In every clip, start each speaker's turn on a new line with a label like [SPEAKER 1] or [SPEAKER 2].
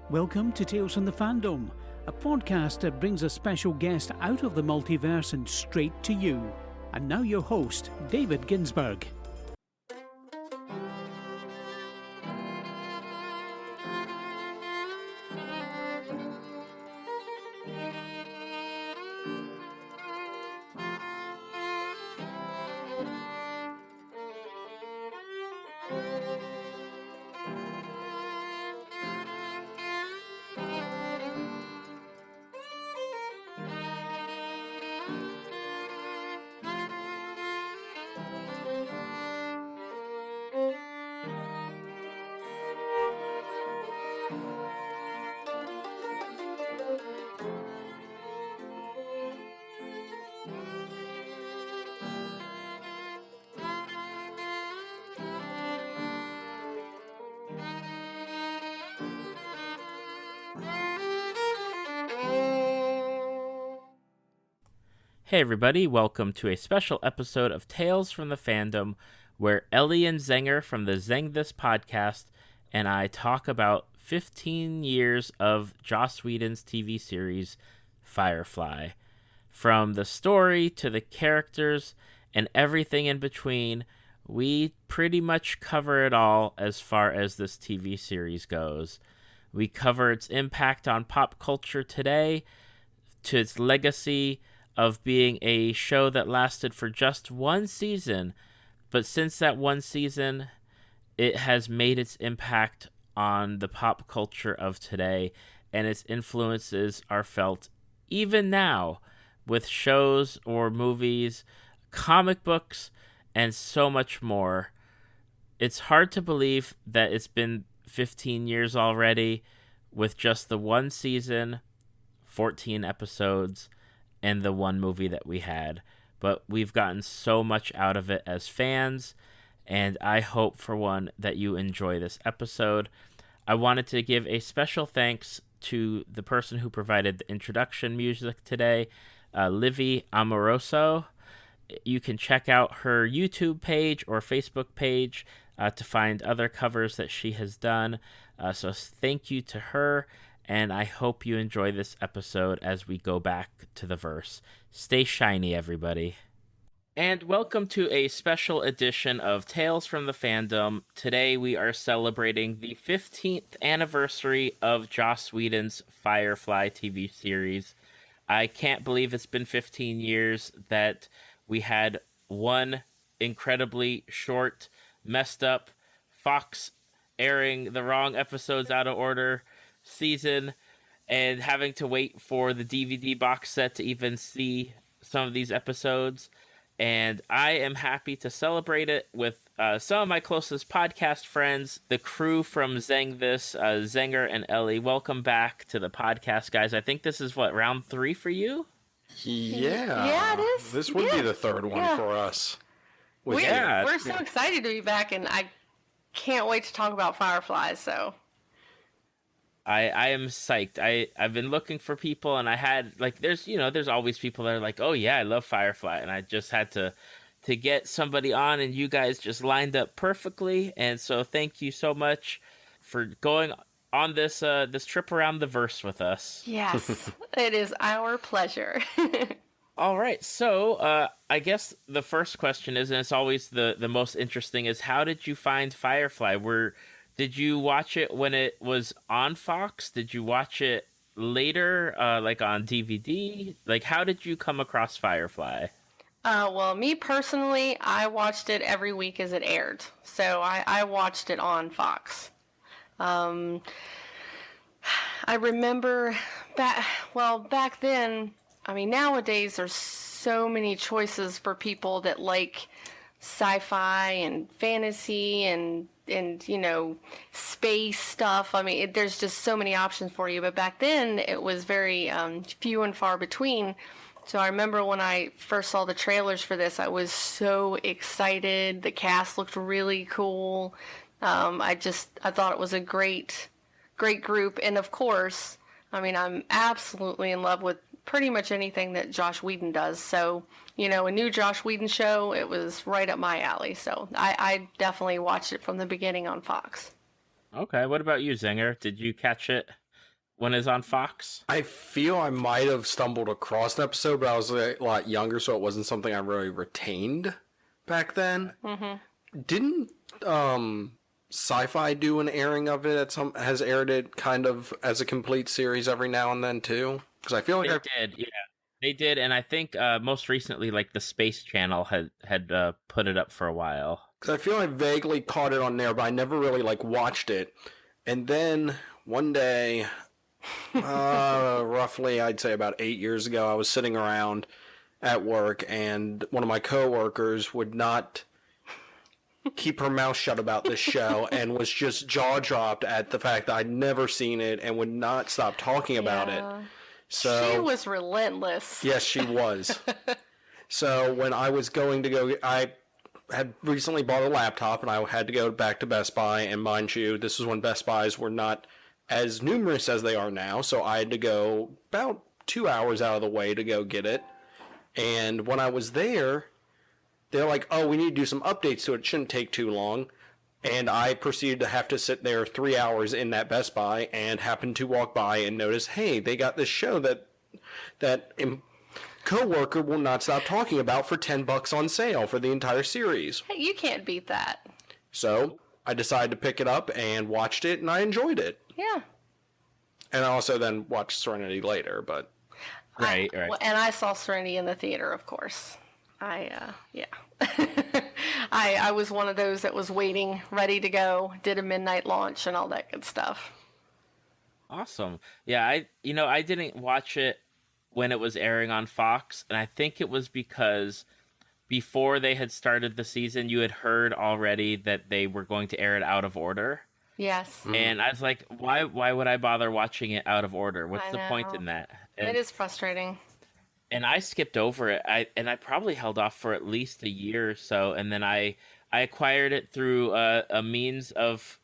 [SPEAKER 1] Welcome to Tales from the Fandom, a podcast that brings a special guest out of the multiverse and straight to you. And now your host, David Ginsburg.
[SPEAKER 2] Hey everybody, welcome to a special episode of Tales from the Fandom, where Ellie and Zenger from the Zeng This Podcast and I talk about 15 years of Joss Whedon's TV series, Firefly. From the story to the characters and everything in between, we pretty much cover it all as far as this TV series goes. We cover its impact on pop culture today, to its legacy of being a show that lasted for just one season, but since that one season, it has made its impact on the pop culture of today, and its influences are felt even now with shows or movies, comic books, and so much more. It's hard to believe that it's been 15 years already with just the one season, 14 episodes, and the one movie that we had. But we've gotten so much out of it as fans, and I hope, for one, that you enjoy this episode. I wanted to give a special thanks to the person who provided the introduction music today, Livy Amoroso. You can check out her YouTube page or Facebook page to find other covers that she has done. So thank you to her. And I hope you enjoy this episode as we go back to the verse. Stay shiny, everybody. And welcome to a special edition of Tales from the Fandom. Today we are celebrating the 15th anniversary of Joss Whedon's Firefly TV series. I can't believe it's been 15 years that we had one incredibly short, messed up, Fox airing the wrong episodes out of order season and having to wait for the DVD box set to even see some of these episodes. And I am happy to celebrate it with some of my closest podcast friends, the crew from Zeng This, Zenger and Ellie. Welcome back to the podcast, guys. I think this is round 3 for you?
[SPEAKER 3] Yeah, it is.
[SPEAKER 4] This would be the third one for us.
[SPEAKER 3] We're so excited to be back, and I can't wait to talk about Firefly, so...
[SPEAKER 2] I am psyched. I've been looking for people, and I had, there's always people that are like, oh yeah, I love Firefly, and I just had to get somebody on, and you guys just lined up perfectly, and so thank you so much for going on this this trip around the verse with us.
[SPEAKER 3] Yes, it is our pleasure.
[SPEAKER 2] All right, so I guess the first question is, and it's always the most interesting, is how did you find Firefly? Did you watch it when it was on Fox? Did you watch it later, like on DVD? Like, how did you come across Firefly?
[SPEAKER 3] Well, me personally, I watched it every week as it aired. So I watched it on Fox. I remember back then, I mean, nowadays there's so many choices for people that like sci-fi and fantasy and space stuff. I mean, there's just so many options for you. But back then, it was very few and far between. So I remember when I first saw the trailers for this, I was so excited. The cast looked really cool. I thought it was a great group. And of course, I mean, I'm absolutely in love with pretty much anything that Joss Whedon does. So, a new Joss Whedon show, it was right up my alley. So I definitely watched it from the beginning on Fox.
[SPEAKER 2] Okay. What about you, Zenger? Did you catch it when it's on Fox?
[SPEAKER 4] I feel I might have stumbled across an episode, but I was a lot younger, so it wasn't something I really retained back then. Mm-hmm. Didn't Sci-Fi do an airing of it? Has aired it kind of as a complete series every now and then too? Because I feel like
[SPEAKER 2] they did, and I think most recently, like the Space Channel had put it up for a while.
[SPEAKER 4] Because I feel I vaguely caught it on there, but I never really like watched it. And then one day, roughly I'd say about 8 years ago, I was sitting around at work, and one of my coworkers would not keep her mouth shut about this show and was just jaw-dropped at the fact that I'd never seen it and would not stop talking about it. So
[SPEAKER 3] she was relentless.
[SPEAKER 4] Yes, she was. So when I was going to go, I had recently bought a laptop and I had to go back to Best Buy. And mind you, this was when Best Buys were not as numerous as they are now. So I had to go about 2 hours out of the way to go get it. And when I was there, they're like, oh, we need to do some updates to it. It shouldn't take too long. And I proceeded to have to sit there 3 hours in that Best Buy and happened to walk by and notice, hey, they got this show that coworker will not stop talking about for $10 on sale for the entire series.
[SPEAKER 3] Hey, you can't beat that.
[SPEAKER 4] So I decided to pick it up and watched it, and I enjoyed it.
[SPEAKER 3] Yeah.
[SPEAKER 4] And I also then watched Serenity later, but...
[SPEAKER 2] Right.
[SPEAKER 3] And I saw Serenity in the theater, of course. Yeah. I was one of those that was waiting, ready to go, did a midnight launch and all that good stuff.
[SPEAKER 2] Awesome. Yeah, I didn't watch it when it was airing on Fox, and I think it was because before they had started the season, you had heard already that they were going to air it out of order.
[SPEAKER 3] Yes.
[SPEAKER 2] And I was like, why would I bother watching it out of order? What's the point in that? And
[SPEAKER 3] it is frustrating.
[SPEAKER 2] And I skipped over it. I probably held off for at least a year or so, and then I acquired it through a means of,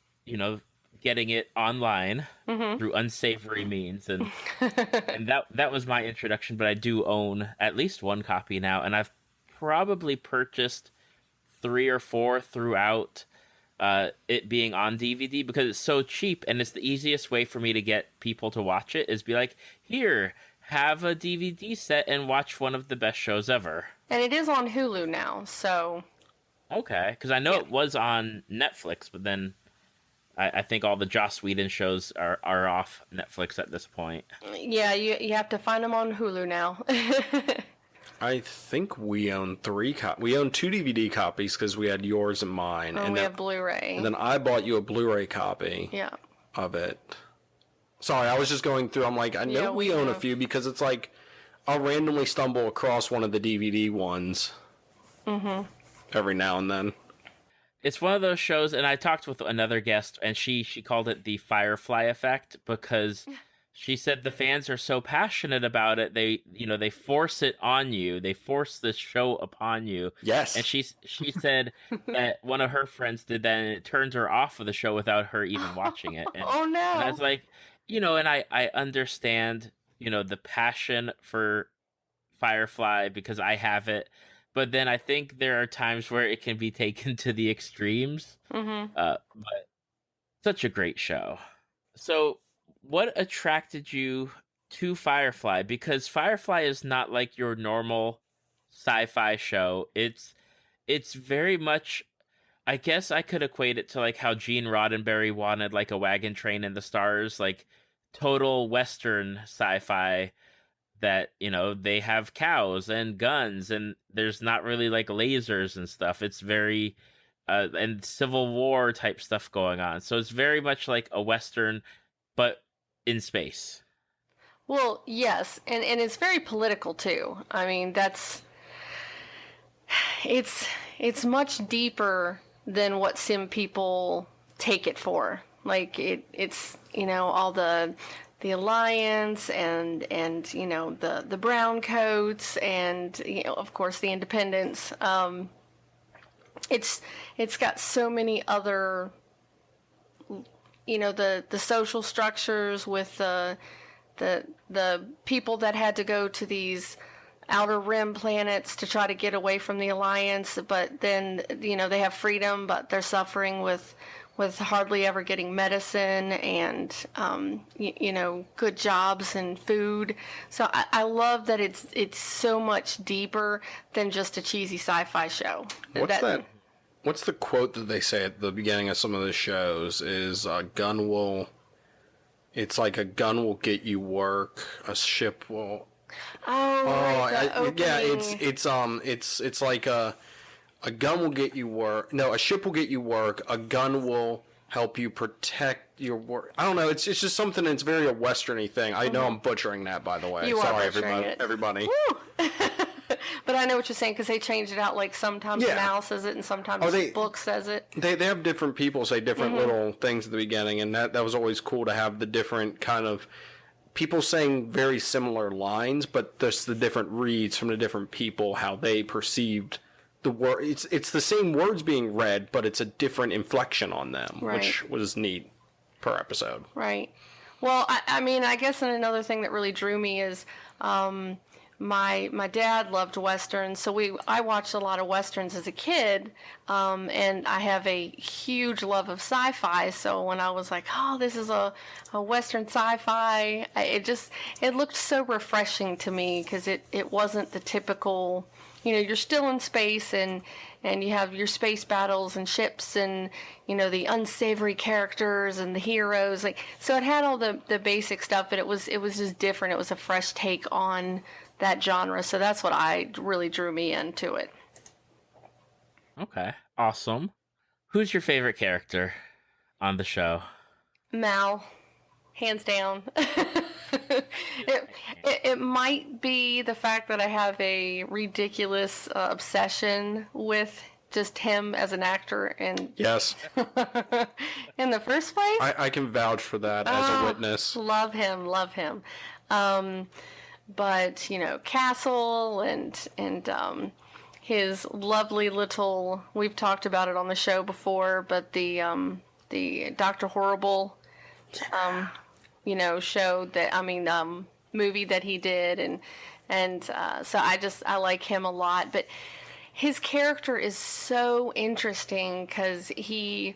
[SPEAKER 2] getting it online through unsavory means, and that was my introduction. But I do own at least one copy now, and I've probably purchased 3 or 4 throughout it being on DVD because it's so cheap, and it's the easiest way for me to get people to watch it is be like, here, have a DVD set and watch one of the best shows ever. And
[SPEAKER 3] it is on Hulu now, so...
[SPEAKER 2] Okay, because I know it was on Netflix, but then I think all the Joss Whedon shows are off Netflix at this point.
[SPEAKER 3] Yeah, you have to find them on Hulu now.
[SPEAKER 4] I think we own 3 we own 2 DVD copies because we had yours and mine.
[SPEAKER 3] And we have Blu-ray.
[SPEAKER 4] And then I bought you a Blu-ray copy of it. Sorry, I was just going through. I'm like, I know we own a few because it's like I'll randomly stumble across one of the DVD ones every now and then.
[SPEAKER 2] It's one of those shows, and I talked with another guest, and she called it the Firefly effect because she said the fans are so passionate about it. They force it on you. They force this show upon you.
[SPEAKER 4] Yes.
[SPEAKER 2] And she said that one of her friends did that, and it turned her off of the show without her even watching it. And,
[SPEAKER 3] oh no!
[SPEAKER 2] And I was like, and I understand, the passion for Firefly because I have it. But then I think there are times where it can be taken to the extremes. But such a great show. So what attracted you to Firefly? Because Firefly is not like your normal sci-fi show. It's very much, I guess I could equate it to like how Gene Roddenberry wanted like a Wagon Train in the Stars, like total Western sci-fi that, they have cows and guns and there's not really like lasers and stuff. It's very, and Civil War type stuff going on. So it's very much like a Western, but in space.
[SPEAKER 3] Well, yes. And it's very political too. I mean, it's much deeper than what some people take it for. Like it's, all the Alliance and the brown coats and of course the independents. It's got so many other the social structures with the people that had to go to these outer rim planets to try to get away from the Alliance, but then they have freedom, but they're suffering with with hardly ever getting medicine and, good jobs and food. So I love that it's so much deeper than just a cheesy sci-fi show.
[SPEAKER 4] What's the quote that they say at the beginning of some of the shows is it's like a gun will get you work, a ship will... it's like a gun will get you work. No, a ship will get you work. A gun will help you protect your work. I don't know. It's just something that's very a Western-y thing. I know I'm butchering that, by the way.
[SPEAKER 3] Sorry,
[SPEAKER 4] everybody.
[SPEAKER 3] But I know what you're saying because they changed it out. Like sometimes Mal says it and sometimes the book says it.
[SPEAKER 4] They have different people say different little things at the beginning, and that was always cool to have the different kind of people saying very similar lines, but there's the different reads from the different people, how they perceived the word. It's the same words being read, but it's a different inflection on them, which was neat per episode.
[SPEAKER 3] Right. Well, I guess another thing that really drew me is my dad loved Westerns, so I watched a lot of Westerns as a kid, and I have a huge love of sci-fi, so when I was like, oh, this is a Western sci-fi, it looked so refreshing to me, because it wasn't the typical, you're still in space, and you have your space battles and ships and, the unsavory characters and the heroes. So it had all the basic stuff, but it was just different. It was a fresh take on that genre. So that's what really drew me into it.
[SPEAKER 2] Okay. Awesome. Who's your favorite character on the show?
[SPEAKER 3] Mal. Hands down. It might be the fact that I have a ridiculous obsession with just him as an actor, and
[SPEAKER 4] yes,
[SPEAKER 3] in the first place,
[SPEAKER 4] I can vouch for that as a witness.
[SPEAKER 3] Love him. But Castle and his lovely little. We've talked about it on the show before, but the Dr. Horrible. Show that movie that he did, and so I like him a lot. But his character is so interesting because he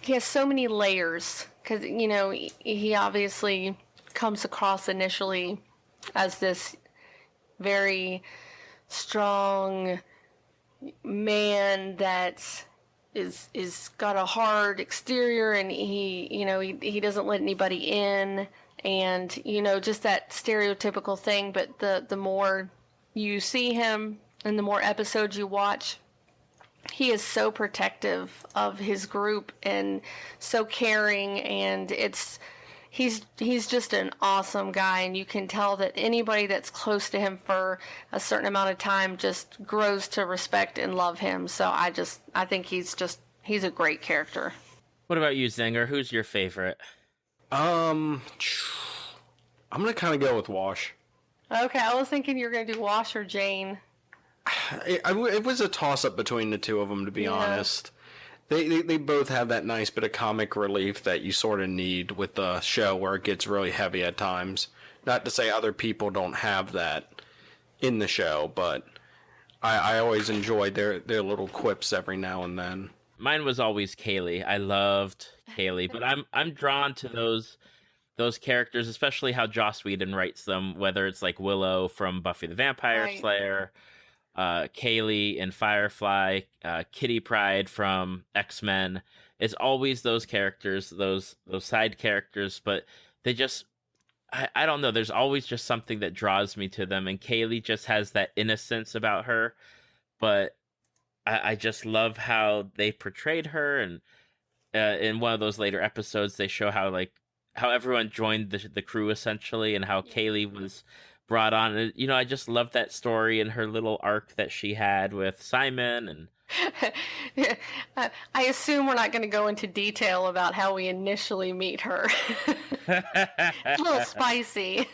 [SPEAKER 3] has so many layers. Because he obviously comes across initially as this very strong man that is got a hard exterior, and he doesn't let anybody in, and just that stereotypical thing. But the more you see him and the more episodes you watch, he is so protective of his group and so caring, and he's just an awesome guy, and you can tell that anybody that's close to him for a certain amount of time just grows to respect and love him. So I think he's a great character.
[SPEAKER 2] What about you, Zenger? Who's your favorite?
[SPEAKER 4] I'm gonna kind of go with Wash.
[SPEAKER 3] Okay, I was thinking you were gonna do Wash or Jane.
[SPEAKER 4] It was a toss-up between the two of them, to be honest. They both have that nice bit of comic relief that you sort of need with the show where it gets really heavy at times. Not to say other people don't have that in the show, but I always enjoyed their little quips every now and then.
[SPEAKER 2] Mine was always Kaylee. I loved Kaylee, but I'm drawn to those characters, especially how Joss Whedon writes them, whether it's like Willow from Buffy the Vampire Slayer, Kaylee in Firefly, Kitty Pryde from X-Men. It's always those characters, those side characters, but they just, I don't know, there's always just something that draws me to them, and Kaylee just has that innocence about her, but I just love how they portrayed her, and in one of those later episodes, they show how everyone joined the crew, essentially, and how Kaylee was brought on. I just love that story and her little arc that she had with Simon. And
[SPEAKER 3] I assume we're not going to go into detail about how we initially meet her. It's a little spicy.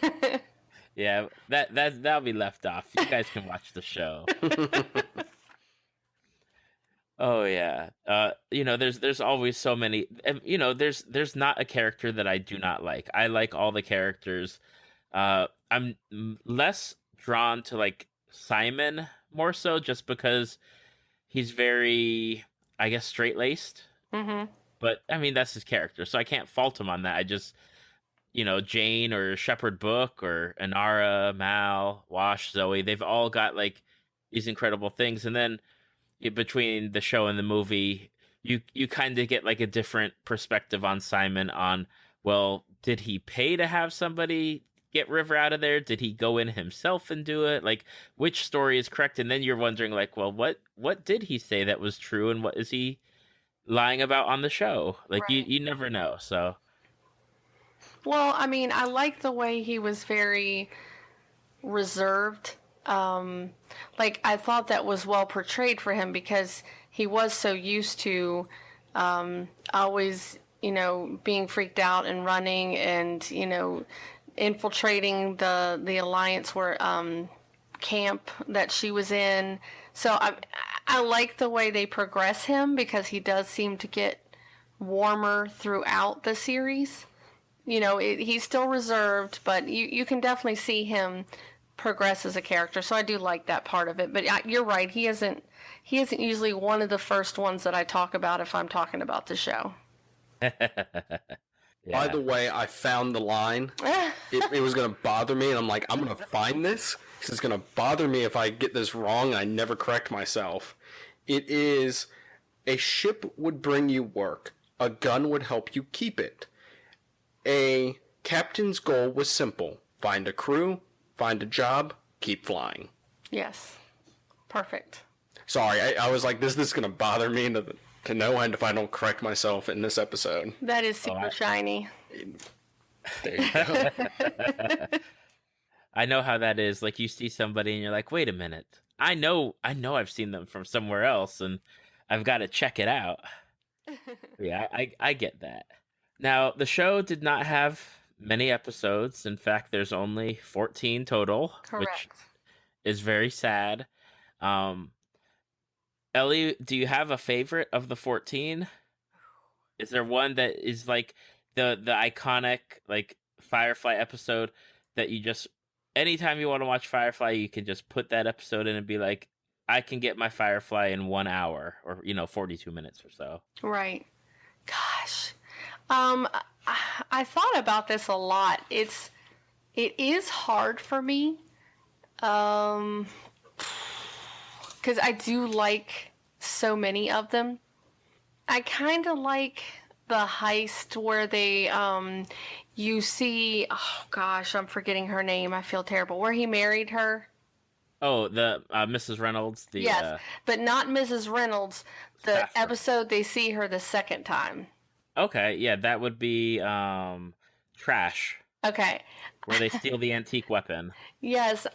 [SPEAKER 2] Yeah, that'll be left off. You guys can watch the show. Oh yeah. There's always so many, and there's not a character that I do not like. I like all the characters. I'm less drawn to like Simon more so just because he's very, I guess, straight-laced.
[SPEAKER 3] Mm-hmm.
[SPEAKER 2] But I mean, that's his character, so I can't fault him on that. I just, Jane or Shepherd Book or Inara, Mal, Wash, Zoe, they've all got like these incredible things. And then between the show and the movie, you kind of get like a different perspective on Simon on, well, did he pay to have somebody get River out of there? Did he go in himself and do it? Like, which story is correct? And then you're wondering, like, well, what did he say that was true, and what is he lying about on the show? Like,
[SPEAKER 3] Right.
[SPEAKER 2] you never know. So,
[SPEAKER 3] Well, I mean, I like the way he was very reserved. Like, I thought that was well portrayed for him because he was so used to always, being freaked out and running and, infiltrating the Alliance where camp that she was in. So I like the way they progress him because he does seem to get warmer throughout the series. He's still reserved, but you can definitely see him progress as a character. So I do like that part of it. But you're right. He isn't usually one of the first ones that I talk about if I'm talking about the show.
[SPEAKER 4] By the way, I found the line. It was going to bother me, and I'm like, I'm going to find this. This is going to bother me if I get this wrong. I never correct myself. It is, a ship would bring you work. A gun would help you keep it. A captain's goal was simple. Find a crew, find a job, keep flying.
[SPEAKER 3] Yes. Perfect.
[SPEAKER 4] Sorry, I was like, this is going to bother me to no end if I don't correct myself in this episode.
[SPEAKER 3] That is super shiny.
[SPEAKER 4] There you go.
[SPEAKER 2] I know how that is. Like, you see somebody and you're like, wait a minute. I know I've seen them from somewhere else, and I've got to check it out. Yeah, I get that. Now, the show did not have many episodes. In fact, there's only 14 total,
[SPEAKER 3] Correct.
[SPEAKER 2] which is very sad. Ellie, do you have a favorite of the 14? Is there one that is like the iconic like Firefly episode that you just, anytime you want to watch Firefly, you can just put that episode in and be like, I can get my Firefly in 1 hour or 42 minutes or so.
[SPEAKER 3] Right. Gosh. I thought about this a lot. It is hard for me. Because I do like so many of them. I kind of like the heist where they, you see, oh gosh, I'm forgetting her name. I feel terrible. Where he married her.
[SPEAKER 2] Oh, the Mrs. Reynolds.
[SPEAKER 3] Yes, but not Mrs. Reynolds. The
[SPEAKER 2] Stafford.
[SPEAKER 3] episode they see her the second time.
[SPEAKER 2] Okay, yeah, that would be Trash,
[SPEAKER 3] Okay.
[SPEAKER 2] where they steal the antique weapon.
[SPEAKER 3] Yes,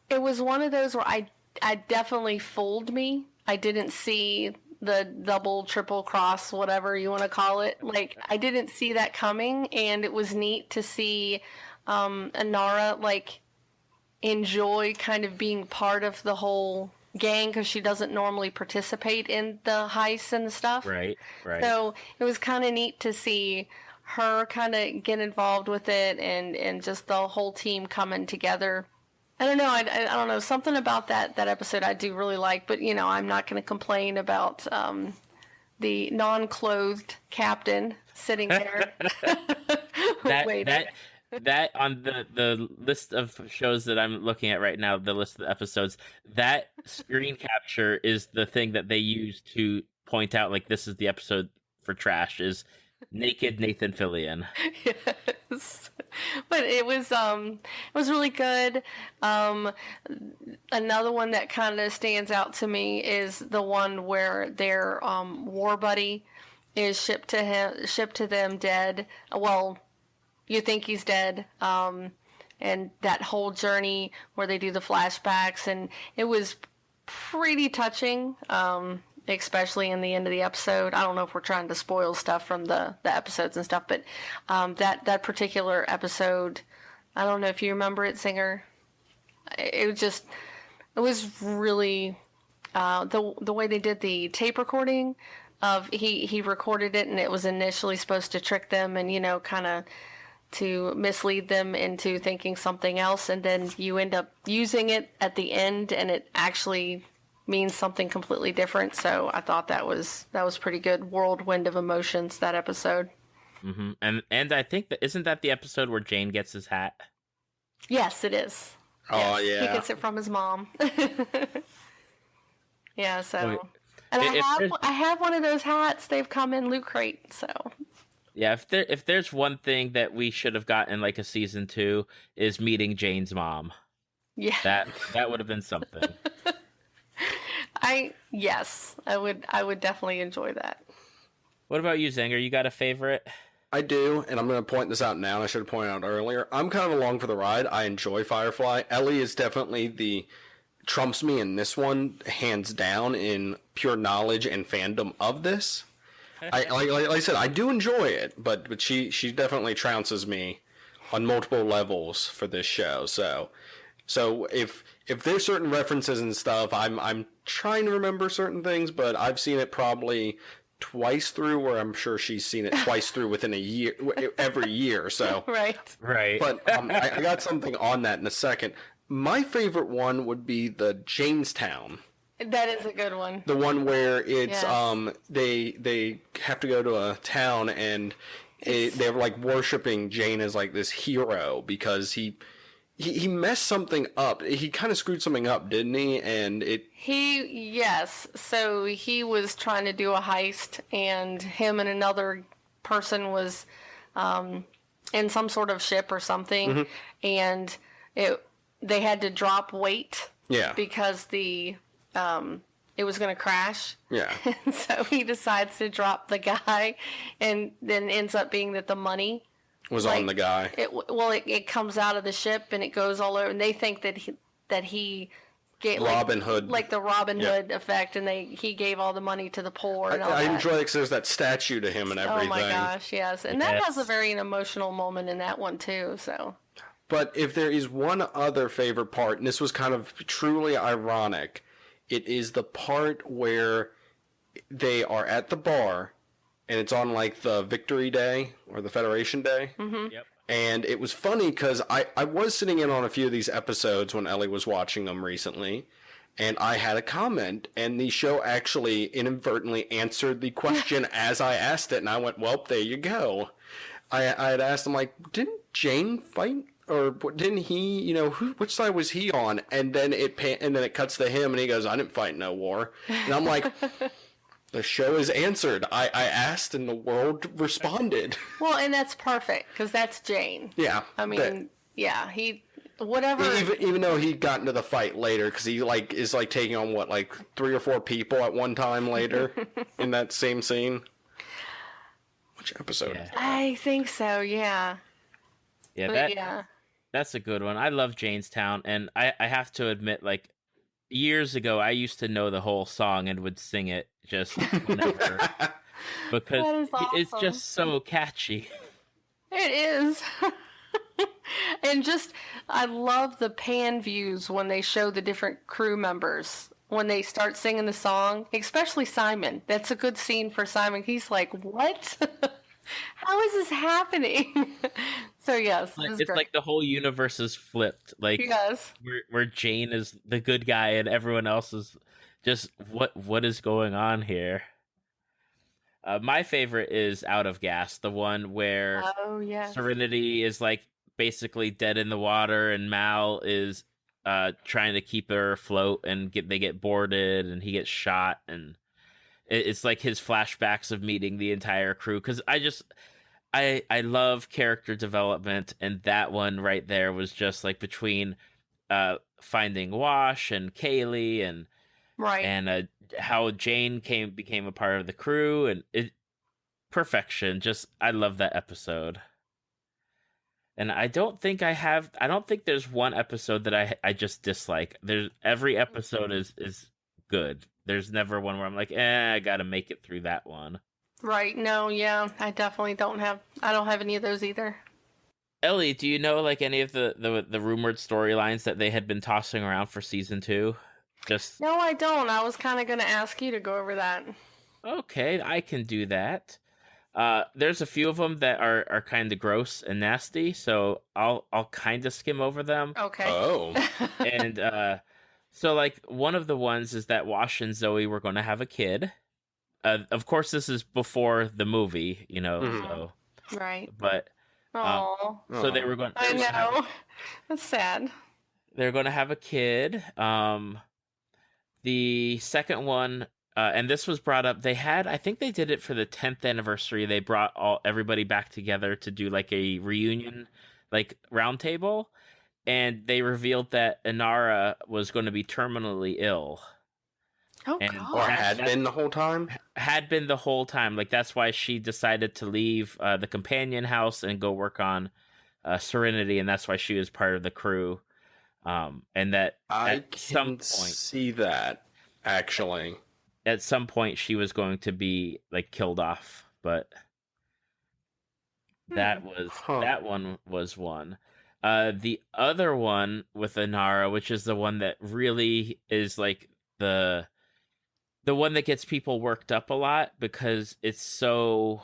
[SPEAKER 3] it was one of those where I definitely fooled me. I didn't see the double, triple cross, whatever you want to call it. Like, I didn't see that coming, and it was neat to see Inara, like, enjoy kind of being part of the whole gang because she doesn't normally participate in the heists and stuff.
[SPEAKER 2] Right.
[SPEAKER 3] So it was kind of neat to see her kind of get involved with it and just the whole team coming together. I don't know. I don't know. Something about that episode I do really like, but I'm not going to complain about the non-clothed captain sitting there.
[SPEAKER 2] That on the list of shows that I'm looking at right now, the list of the episodes, that screen capture is the thing that they use to point out, like, this is the episode for Trash, is naked Nathan Fillion.
[SPEAKER 3] Yes. But it was really good. Another one that kind of stands out to me is the one where their war buddy is shipped to them dead. Well, you think he's dead, and that whole journey where they do the flashbacks, and it was pretty touching, especially in the end of the episode. I don't know if we're trying to spoil stuff from the episodes and stuff, but that particular episode, I don't know if you remember it, Zenger. It was really the way they did the tape recording of he recorded it, and it was initially supposed to trick them and kind of to mislead them into thinking something else, and then you end up using it at the end, and it actually means something completely different. So I thought that was pretty good. Whirlwind of emotions, that episode.
[SPEAKER 2] Mm-hmm. And I think that isn't that the episode where Jane gets his hat?
[SPEAKER 3] Yes, it is.
[SPEAKER 4] Oh,
[SPEAKER 3] Yes.
[SPEAKER 4] yeah.
[SPEAKER 3] He gets it from his mom. Yeah, so.
[SPEAKER 2] Wait,
[SPEAKER 3] And
[SPEAKER 2] if
[SPEAKER 3] I have one of those hats. They've come in Loot Crate, so.
[SPEAKER 2] Yeah, if there's one thing that we should have gotten like a season 2 is meeting Jane's mom.
[SPEAKER 3] Yeah.
[SPEAKER 2] That would have been something.
[SPEAKER 3] I would definitely enjoy that.
[SPEAKER 2] What about you, Zenger? You got a favorite?
[SPEAKER 4] I do, and I'm going to point this out now, and I should have pointed out earlier. I'm kind of along for the ride. I enjoy Firefly. Ellie is definitely trumps me in this one, hands down, in pure knowledge and fandom of this. Like I said, I do enjoy it, but she definitely trounces me on multiple levels for this show. So if there's certain references and stuff, I'm trying to remember certain things, but I've seen it probably twice through, where I'm sure she's seen it twice through within a year, every year. So
[SPEAKER 3] Right.
[SPEAKER 4] But I got something on that in a second. My favorite one would be the Janestown.
[SPEAKER 3] That is a good one.
[SPEAKER 4] The one where it's
[SPEAKER 3] Yes.
[SPEAKER 4] they have to go to a town and they're like worshiping Jane as like this hero because he messed something up. He kind of screwed something up, didn't he? And
[SPEAKER 3] Yes. So he was trying to do a heist, and him and another person was in some sort of ship or something, and they had to drop weight.
[SPEAKER 4] Yeah.
[SPEAKER 3] Because it was going to crash.
[SPEAKER 4] Yeah.
[SPEAKER 3] So he decides to drop the guy, and then ends up being that the money
[SPEAKER 4] was on the guy.
[SPEAKER 3] It comes out of the ship and it goes all over, and they think that he gave
[SPEAKER 4] Robin Hood,
[SPEAKER 3] like the Robin Hood effect, and he gave all the money to the poor. And all
[SPEAKER 4] I
[SPEAKER 3] that.
[SPEAKER 4] enjoy it because there's that statue to him and everything.
[SPEAKER 3] Oh my gosh, yes, and that has a very emotional moment in that one too. So.
[SPEAKER 4] But if there is one other favorite part, and this was kind of truly ironic, it is the part where they are at the bar, and it's on like the Victory Day or the Federation Day.
[SPEAKER 3] Mm-hmm.
[SPEAKER 2] Yep.
[SPEAKER 4] And it was funny because I was sitting in on a few of these episodes when Ellie was watching them recently, and I had a comment, and the show actually inadvertently answered the question as I asked it, and I went, well, there you go. I had asked him, like, didn't Jane fight? Or didn't he, which side was he on? And then it cuts to him, and he goes, I didn't fight no war. And I'm like, the show is answered. I asked, and the world responded.
[SPEAKER 3] Well, and that's perfect, because that's Jane.
[SPEAKER 4] Yeah.
[SPEAKER 3] I mean, whatever.
[SPEAKER 4] Even though he got into the fight later, because he is taking on 3 or 4 people at one time later in that same scene. Which episode?
[SPEAKER 2] Yeah.
[SPEAKER 3] I think so. Yeah.
[SPEAKER 2] Yeah. That's a good one. I love Janestown, and I have to admit, like, years ago, I used to know the whole song and would sing it just whenever. Because it's just so catchy.
[SPEAKER 3] It is. And I love the pan views when they show the different crew members when they start singing the song, especially Simon. That's a good scene for Simon. He's like, what? How is this happening? So yes,
[SPEAKER 2] It's like the whole universe is flipped. Like,
[SPEAKER 3] yes.
[SPEAKER 2] where Jane is the good guy and everyone else is just what is going on here? My favorite is Out of Gas, the one where Serenity is like basically dead in the water, and Mal is trying to keep her afloat, and they get boarded, and he gets shot, and it's like his flashbacks of meeting the entire crew. Because I love character development, and that one right there was just like between finding Wash and Kaylee, and how Jane became a part of the crew, and perfection. Just I love that episode. And I don't think there's one episode that I just dislike. Every episode is good. There's never one where I'm like, I gotta make it through that one.
[SPEAKER 3] Right. No, yeah. I definitely don't have any of those either.
[SPEAKER 2] Ellie, do you know like any of the rumored storylines that they had been tossing around for season 2?
[SPEAKER 3] No, I don't. I was kind of going to ask you to go over that.
[SPEAKER 2] Okay, I can do that. There's a few of them that are kind of gross and nasty, so I'll kind of skim over them.
[SPEAKER 3] Okay.
[SPEAKER 4] Oh.
[SPEAKER 2] And So, like, one of the ones is that Wash and Zoe were going to have a kid. Of course, this is before the movie, so...
[SPEAKER 3] Right.
[SPEAKER 2] But...
[SPEAKER 3] Oh.
[SPEAKER 2] So they were going...
[SPEAKER 3] I know. That's sad.
[SPEAKER 2] They're going to have a kid. The second one... and this was brought up. I think they did it for the 10th anniversary. They brought everybody back together to do like a reunion, like roundtable, and they revealed that Inara was going to be terminally ill.
[SPEAKER 3] Oh,
[SPEAKER 2] and
[SPEAKER 3] God.
[SPEAKER 4] Or had been the whole time?
[SPEAKER 2] Had been the whole time. Like, that's why she decided to leave the companion house and go work on Serenity, and that's why she was part of the crew. And that
[SPEAKER 4] I
[SPEAKER 2] at some
[SPEAKER 4] can
[SPEAKER 2] point,
[SPEAKER 4] see that, actually.
[SPEAKER 2] at some point she was going to be like killed off, but that one was one. The other one with Inara, which is the one that really is like the one that gets people worked up a lot because it's so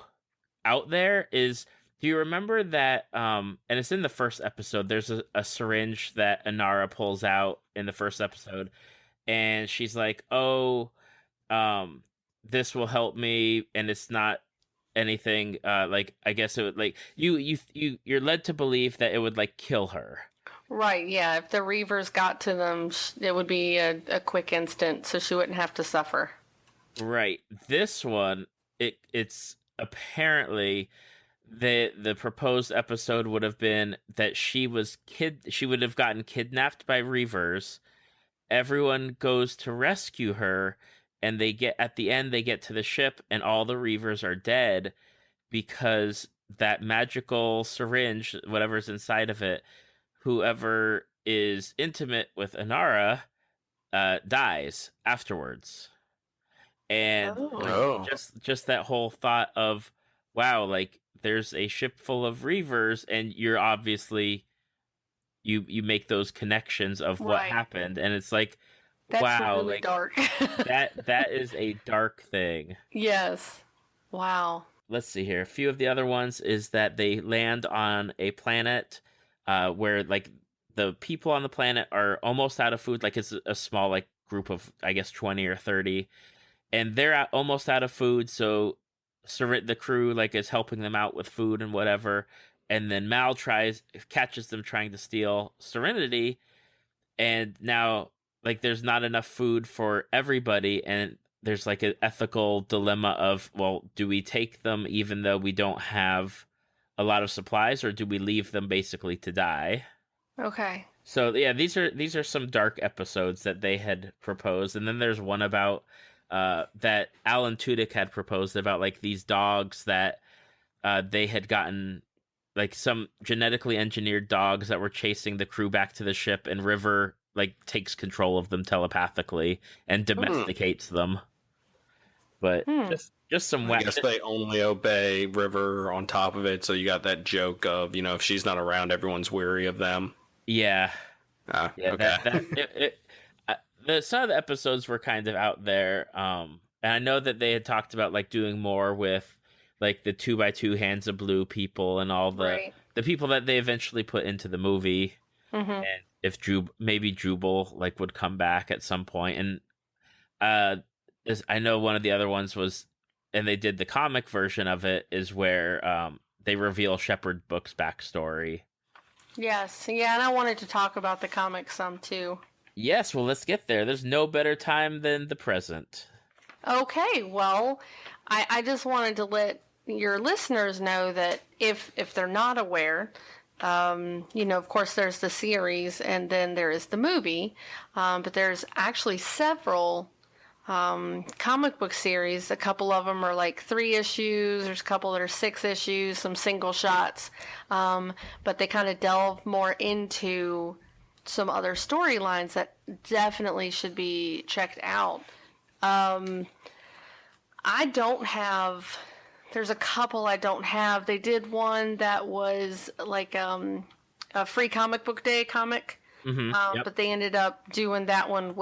[SPEAKER 2] out there, is, do you remember that and it's in the first episode, there's a syringe that Inara pulls out in the first episode, and she's like, oh, this will help me, and it's not anything, like, I guess it would, like, you're led to believe that it would like kill her.
[SPEAKER 3] Right, yeah. If the Reavers got to them, it would be a quick instant, so she wouldn't have to suffer. Right.
[SPEAKER 2] This one, it's apparently the proposed episode would have been that she would have gotten kidnapped by Reavers. Everyone goes to rescue her, and at the end they get to the ship, and all the Reavers are dead because that magical syringe, whatever's inside of it, whoever is intimate with Inara dies afterwards. And just that whole thought of, wow, like, there's a ship full of Reavers, and you're obviously you make those connections of what happened, and it's like,
[SPEAKER 3] that's
[SPEAKER 2] wow,
[SPEAKER 3] really
[SPEAKER 2] like,
[SPEAKER 3] dark.
[SPEAKER 2] that is a dark thing.
[SPEAKER 3] Yes. Wow.
[SPEAKER 2] Let's see here. A few of the other ones is that they land on a planet where, like, the people on the planet are almost out of food. Like, it's a small, like, group of, I guess, 20 or 30, and they're almost out of food. So the crew, like, is helping them out with food and whatever. And then Mal catches them trying to steal Serenity, and now, like, there's not enough food for everybody, and there's like an ethical dilemma of, well, do we take them even though we don't have a lot of supplies, or do we leave them basically to die?
[SPEAKER 3] Okay.
[SPEAKER 2] So yeah, these are some dark episodes that they had proposed, and then there's one about that Alan Tudyk had proposed about, like, these dogs that they had gotten, like, some genetically engineered dogs that were chasing the crew back to the ship, and River, like, takes control of them telepathically and domesticates them. But just some
[SPEAKER 4] I guess they only obey River on top of it, so you got that joke of, if she's not around, everyone's weary of them.
[SPEAKER 2] Yeah.
[SPEAKER 4] Yeah, okay.
[SPEAKER 2] Some of the episodes were kind of out there, and I know that they had talked about, like, doing more with, like, the 2x2 Hands of Blue people and all the people that they eventually put into the movie.
[SPEAKER 3] Mm-hmm.
[SPEAKER 2] And if maybe Jubal, like, would come back at some point. And I know one of the other ones was, and they did the comic version of it, is where they reveal Shepherd Book's backstory.
[SPEAKER 3] Yes, yeah, and I wanted to talk about the comic some too.
[SPEAKER 2] Yes, well, let's get there. There's no better time than the present.
[SPEAKER 3] Okay, well, I just wanted to let your listeners know that if they're not aware, of course there's the series and then there is the movie, but there's actually several comic book series. A couple of them are like 3 issues. There's a couple that are 6 issues, some single shots, but they kind of delve more into some other storylines that definitely should be checked out. There's a couple I don't have. They did one that was like a free comic book day comic, but they ended up doing that one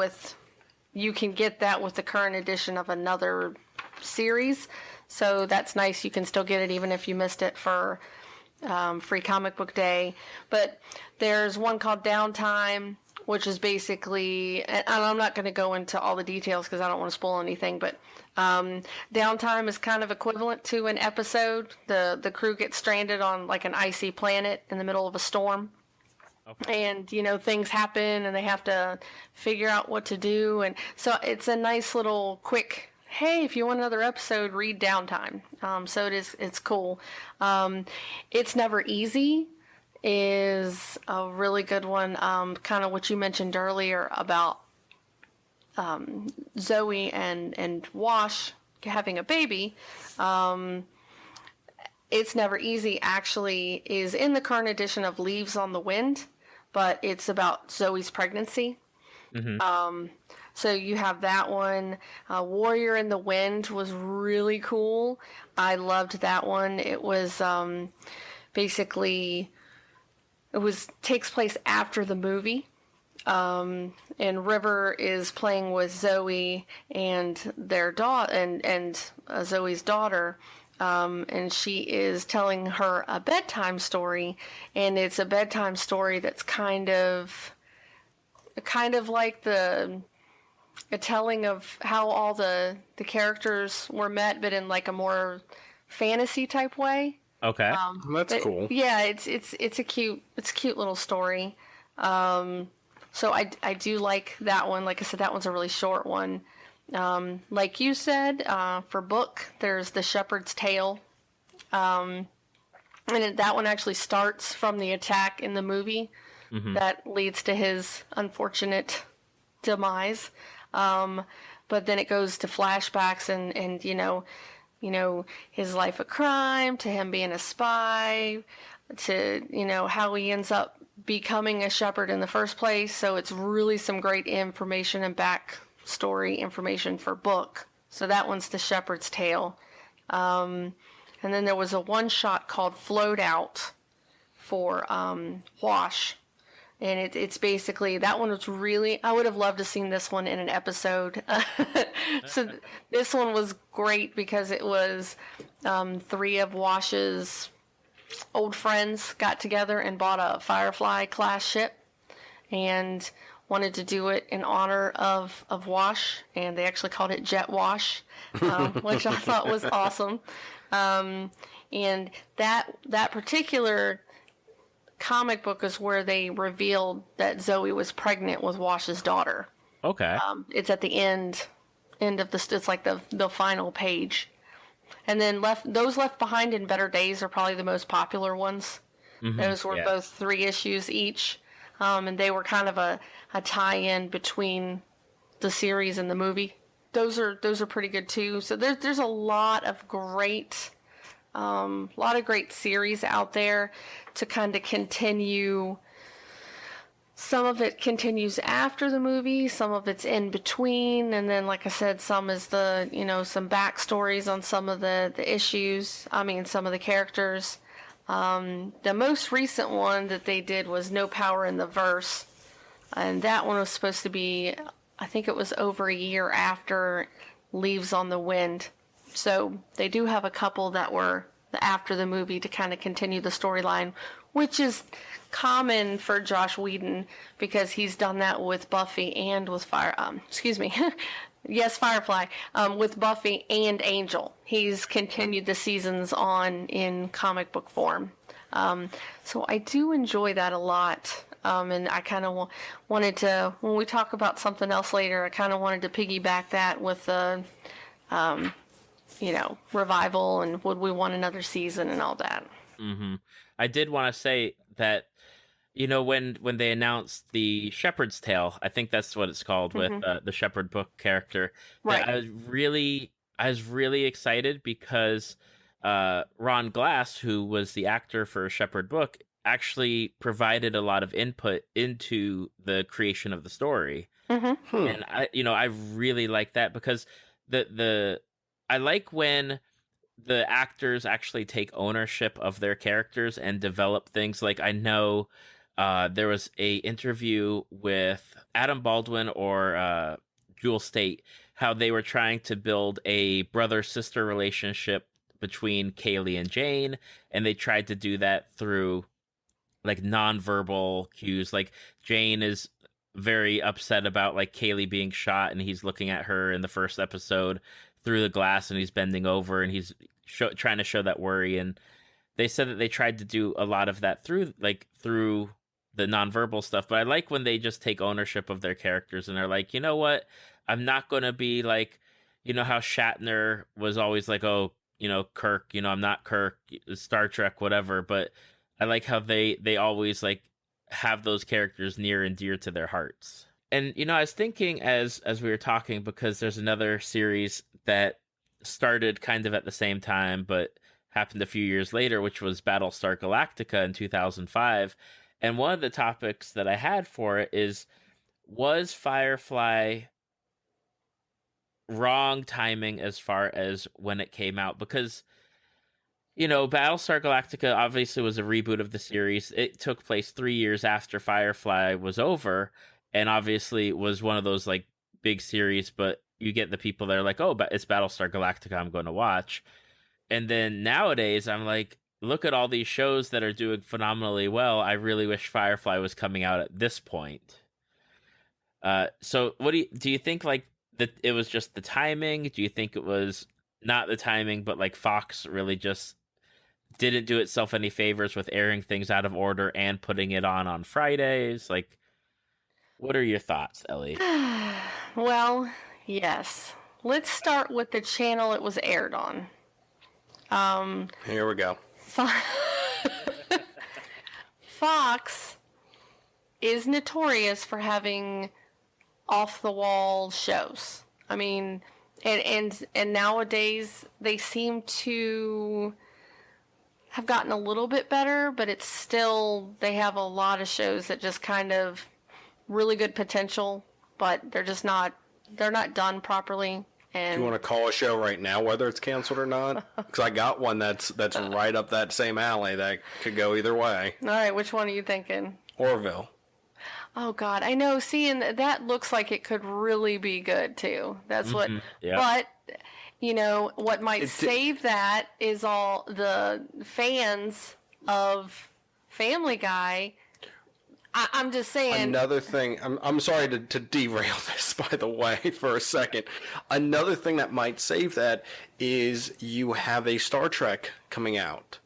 [SPEAKER 3] you can get that with the current edition of another series. So that's nice. You can still get it even if you missed it for free comic book day. But there's one called Downtime, which is basically, and I'm not going to go into all the details because I don't want to spoil anything, but downtime is kind of equivalent to an episode. The crew gets stranded on like an icy planet in the middle of a storm. Okay. And, things happen and they have to figure out what to do. And so it's a nice little quick, hey, if you want another episode, read Downtime. So it's cool. It's Never Easy is a really good one. Kind of what you mentioned earlier about Zoe and Wash having a baby. It's Never Easy actually is in the current edition of Leaves on the Wind, but it's about Zoe's pregnancy. Mm-hmm. So you have that one. Warrior in the Wind was really cool. I loved that one. It was basically, takes place after the movie. And River is playing with Zoe and their daughter and Zoe's daughter. And she is telling her a bedtime story, and it's a bedtime story that's kind of like a telling of how all the characters were met, but in like a more fantasy type way.
[SPEAKER 2] Okay,
[SPEAKER 4] that's cool.
[SPEAKER 3] Yeah, it's a cute little story. So I do like that one. Like I said, that one's a really short one. Like you said, for book, there's The Shepherd's Tale. And that one actually starts from the attack in the movie that leads to his unfortunate demise. But then it goes to flashbacks and his life of crime, to him being a spy, to, how he ends up becoming a shepherd in the first place. So it's really some great information and backstory information for book. So that one's The Shepherd's Tale. And then there was a one-shot called Float Out for Wash. And it's basically, that one was really, I would have loved to seen this one in an episode. So this one was great because it was 3 of Wash's old friends got together and bought a Firefly class ship and wanted to do it in honor of Wash, and they actually called it Jet Wash, which I thought was awesome. And that particular comic book is where they revealed that Zoe was pregnant with Wash's daughter.
[SPEAKER 2] Okay.
[SPEAKER 3] It's at the end of it's like the final page. And then those Left Behind in Better Days are probably the most popular ones. Mm-hmm. Those were both 3 issues each. And they were kind of a tie-in between the series and the movie. Those are pretty good too. So there's a lot of great series out there to kind of continue. Some of it continues after the movie, some of it's in between, and then, like I said, some is some backstories on some of the issues. Some of the characters. The most recent one that they did was No Power in the Verse, and that one was supposed to be, I think it was over a year after Leaves on the Wind. So they do have a couple that were after the movie to kind of continue the storyline, which is common for Joss Whedon because he's done that with Buffy and with Firefly, with Buffy and Angel. He's continued the seasons on in comic book form. So I do enjoy that a lot. And I kind of wanted to, when we talk about something else later, I kind of wanted to piggyback that with the, revival and would we want another season and all that.
[SPEAKER 2] Mm-hmm. I did want to say that, when they announced the Shepherd's Tale, I think that's what it's called, with the Shepherd book character.
[SPEAKER 3] Right.
[SPEAKER 2] I was really excited because Ron Glass, who was the actor for Shepherd book, actually provided a lot of input into the creation of the story. Mm-hmm. And I really like that because I like when the actors actually take ownership of their characters and develop things. Like, I know there was a interview with Adam Baldwin or Jewel State, how they were trying to build a brother-sister relationship between Kaylee and Jane, and they tried to do that through like nonverbal cues. Like, Jane is very upset about like Kaylee being shot, and he's looking at her in the first episode through the glass, and he's bending over, and he's trying to show that worry. And they said that they tried to do a lot of that through the nonverbal stuff. But I like when they just take ownership of their characters, and they're like, you know what, I'm not going to be like, you know how Shatner was always like, oh, you know, Kirk, you know, I'm not Kirk, Star Trek, whatever. But I like how they always like have those characters near and dear to their hearts. And, you know, I was thinking as we were talking, because there's another series that started kind of at the same time, but happened a few years later, which was Battlestar Galactica in 2005. And one of the topics that I had for it is, was Firefly wrong timing as far as when it came out? Because, you know, Battlestar Galactica obviously was a reboot of the series. It took place 3 years after Firefly was over, and obviously was one of those like big series, but you get the people that are like, oh, but it's Battlestar Galactica, I'm going to watch. And then nowadays I'm like, look at all these shows that are doing phenomenally well. I really wish Firefly was coming out at this point. So what do you think, like, that it was just the timing? Do you think it was not the timing, but like Fox really just didn't do itself any favors with airing things out of order and putting it on Fridays? Like, what are your thoughts, Ellie?
[SPEAKER 3] Well, yes. Let's start with the channel it was aired on.
[SPEAKER 4] Here we go.
[SPEAKER 3] Fox is notorious for having off-the-wall shows. I mean, and nowadays they seem to have gotten a little bit better, but it's still, they have a lot of shows that just kind of really good potential, but they're not done properly. And
[SPEAKER 4] do you want to call a show right now whether it's canceled or not? Because I got one that's right up that same alley that could go either way.
[SPEAKER 3] All right, which one are you thinking?
[SPEAKER 4] Orville.
[SPEAKER 3] Oh God, I know. See, and that looks like it could really be good too. That's what.
[SPEAKER 2] Yeah.
[SPEAKER 3] But you know what might save that is all the fans of Family Guy. I'm just saying.
[SPEAKER 4] Another thing, I'm sorry to derail this, by the way, for a second. Another thing that might save that is you have a Star Trek coming out.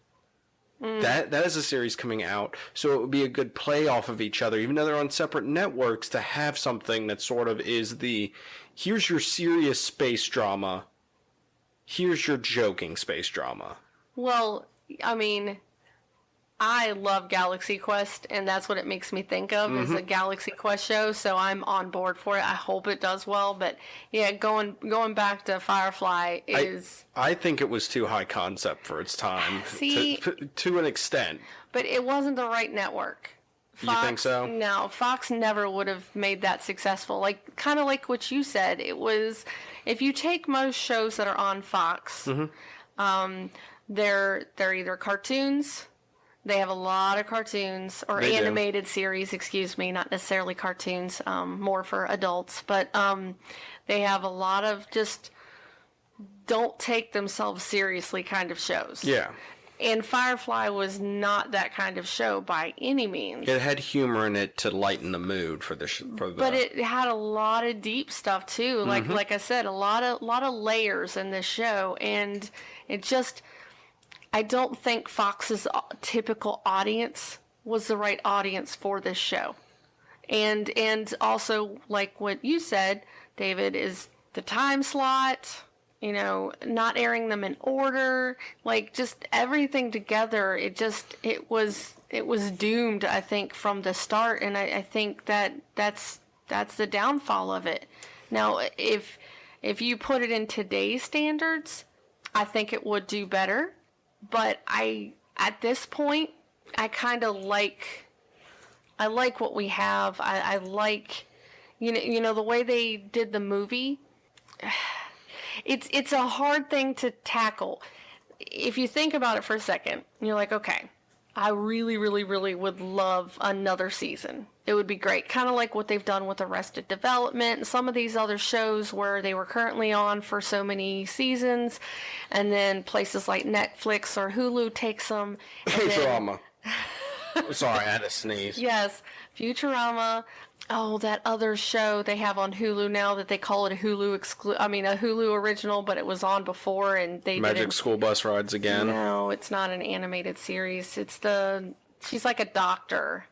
[SPEAKER 4] That is a series coming out, so it would be a good play off of each other, even though they're on separate networks, to have something that sort of is here's your serious space drama, here's your joking space drama.
[SPEAKER 3] Well, I mean, I love Galaxy Quest, and that's what it makes me think of, is a Galaxy Quest show, so I'm on board for it. I hope it does well, but yeah, going back to Firefly is...
[SPEAKER 4] I think it was too high concept for its time,
[SPEAKER 3] See,
[SPEAKER 4] to an extent.
[SPEAKER 3] But it wasn't the right network. Fox,
[SPEAKER 4] you think so?
[SPEAKER 3] No, Fox never would have made that successful. Like, kind of like what you said, it was... If you take most shows that are on Fox, they're either cartoons... They have a lot of cartoons, or animated series, excuse me, not necessarily cartoons, more for adults. But they have a lot of just don't take themselves seriously kind of shows.
[SPEAKER 4] Yeah.
[SPEAKER 3] And Firefly was not that kind of show by any means.
[SPEAKER 4] It had humor in it to lighten the mood for the.
[SPEAKER 3] But it had a lot of deep stuff too. Like I said, a lot of layers in this show, and it just. I don't think Fox's typical audience was the right audience for this show. And also, like what you said, David, is the time slot, you know, not airing them in order, like just everything together. It was doomed, I think, from the start. And I think that's the downfall of it. Now, if you put it in today's standards, I think it would do better. But at this point, I kind of like what we have. I like, you know, the way they did the movie. It's a hard thing to tackle. If you think about it for a second, you're like, okay, I really, really, really would love another season. It would be great. Kind of like what they've done with Arrested Development and some of these other shows where they were currently on for so many seasons, and then places like Netflix or Hulu takes them.
[SPEAKER 4] Drama. Sorry, I had to sneeze.
[SPEAKER 3] Yes, Futurama. Oh, that other show they have on Hulu now that they call it a Hulu original, but it was on before and they
[SPEAKER 4] Magic
[SPEAKER 3] didn't.
[SPEAKER 4] School Bus Rides again.
[SPEAKER 3] No, it's not an animated series. She's like a doctor.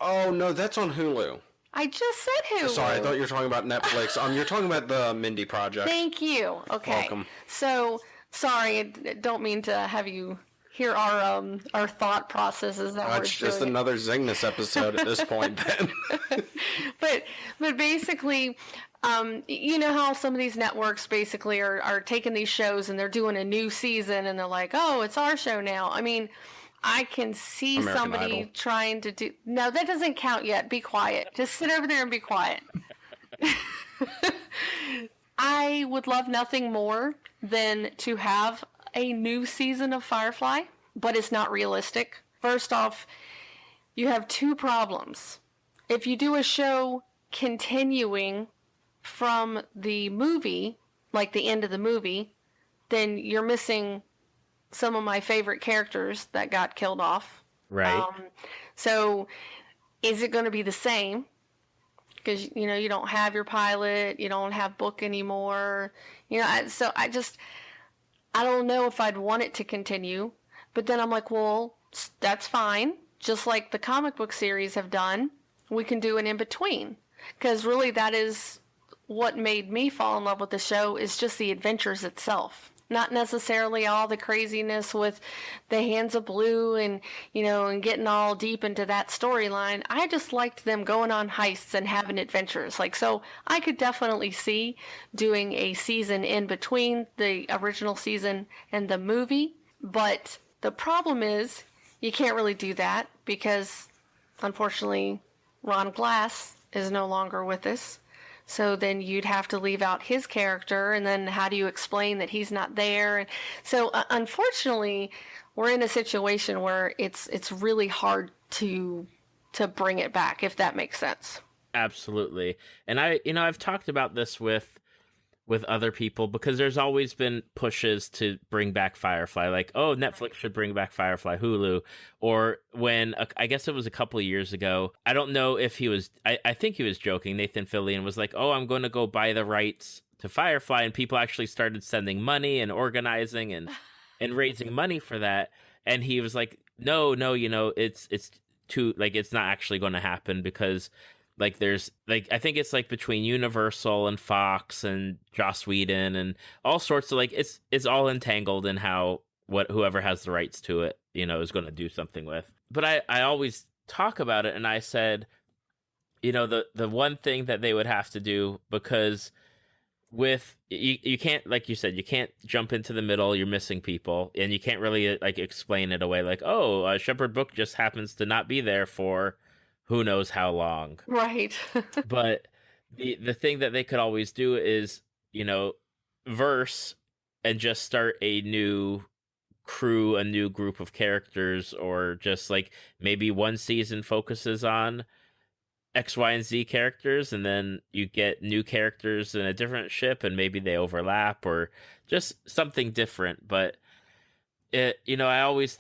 [SPEAKER 4] Oh, no, that's on Hulu.
[SPEAKER 3] I just said Hulu.
[SPEAKER 4] Sorry, I thought you were talking about Netflix. You're talking about the Mindy Project.
[SPEAKER 3] Thank you. Okay.
[SPEAKER 4] Welcome.
[SPEAKER 3] So, sorry, I don't mean to have you hear our thought processes that we're
[SPEAKER 4] It's just
[SPEAKER 3] doing.
[SPEAKER 4] another Zeng This episode at this point, then.
[SPEAKER 3] But basically, you know how some of these networks basically are taking these shows and they're doing a new season and they're like, oh, it's our show now. I mean, I can see
[SPEAKER 4] American
[SPEAKER 3] somebody
[SPEAKER 4] Idol.
[SPEAKER 3] trying to do... No, that doesn't count yet. Be quiet. Just sit over there and be quiet. I would love nothing more than to have a new season of Firefly, but it's not realistic. First off, you have two problems. If you do a show continuing from the movie, like the end of the movie, then you're missing some of my favorite characters that got killed off.
[SPEAKER 2] Right.
[SPEAKER 3] So is it going to be the same? Because, you don't have your pilot, you don't have Book anymore. I don't know if I'd want it to continue. But then I'm like, well, that's fine. Just like the comic book series have done, we can do an in-between. Because really that is what made me fall in love with the show, is just the adventures itself. Not necessarily all the craziness with the Hands of Blue and, and getting all deep into that storyline. I just liked them going on heists and having adventures. So I could definitely see doing a season in between the original season and the movie. But the problem is you can't really do that because, unfortunately, Ron Glass is no longer with us. So then you'd have to leave out his character, and then how do you explain that he's not there? And so unfortunately, we're in a situation where it's really hard to bring it back, if that makes sense.
[SPEAKER 2] Absolutely. And I've talked about this with other people, because there's always been pushes to bring back Firefly, like, oh, Netflix should bring back Firefly, Hulu. Or when, I guess it was a couple of years ago, I don't know if he was, I think he was joking, Nathan Fillion was like, oh, I'm going to go buy the rights to Firefly, and people actually started sending money and organizing and raising money for that. And he was like, no, it's too, it's not actually going to happen, because there's I think it's between Universal and Fox and Joss Whedon and all sorts of it's all entangled in how whoever has the rights to it, is going to do something with. But I always talk about it, and I said, the one thing that they would have to do, because with you can't, like you said, you can't jump into the middle, you're missing people, and you can't really explain it away, Shepherd Book just happens to not be there for who knows how long.
[SPEAKER 3] Right.
[SPEAKER 2] But the thing that they could always do is, verse and just start a new crew, a new group of characters, or just maybe one season focuses on X, Y, and Z characters, and then you get new characters in a different ship, and maybe they overlap, or just something different. But I always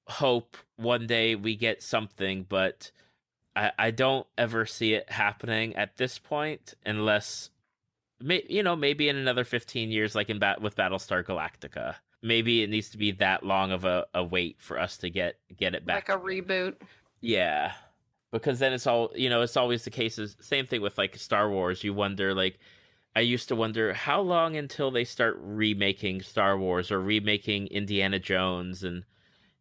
[SPEAKER 2] hope one day we get something, but I don't ever see it happening at this point, unless, maybe in another 15 years, with Battlestar Galactica. Maybe it needs to be that long of a wait for us to get it back.
[SPEAKER 3] Like a reboot.
[SPEAKER 2] Yeah. Because then it's all, it's always the case. Same thing with Star Wars. You wonder, I used to wonder how long until they start remaking Star Wars or remaking Indiana Jones. And,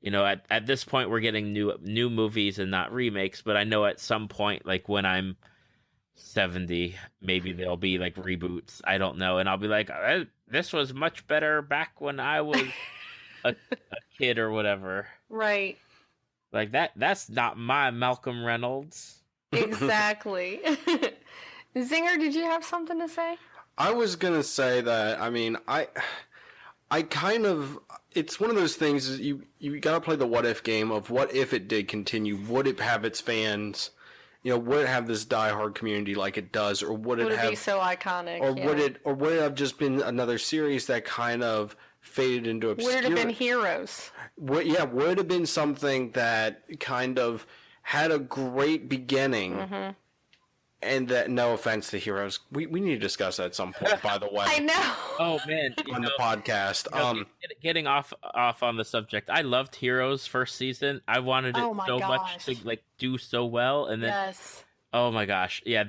[SPEAKER 2] at this point we're getting new movies and not remakes. But I know at some point, when I'm 70, maybe there'll be reboots. I don't know. And I'll be like, this was much better back when I was a kid or whatever.
[SPEAKER 3] Right.
[SPEAKER 2] That's not my Malcolm Reynolds.
[SPEAKER 3] Exactly. Zinger, did you have something to say?
[SPEAKER 4] I was going to say that, I kind of, it's one of those things, you got to play the what if game of what if it did continue? Would it have its fans? Would it have this diehard community like it does, or would it
[SPEAKER 3] be so iconic?
[SPEAKER 4] Or would it have just been another series that kind of faded into obscurity.
[SPEAKER 3] Would it have been Heroes?
[SPEAKER 4] Would have been something that kind of had a great beginning. And that, no offense to Heroes, we need to discuss that at some point, by the way.
[SPEAKER 3] I know.
[SPEAKER 2] Oh, man.
[SPEAKER 4] On the podcast.
[SPEAKER 2] Getting off on the subject, I loved Heroes first season. I wanted it so much to like do so well, and then
[SPEAKER 3] Yes.
[SPEAKER 2] oh my gosh, yeah,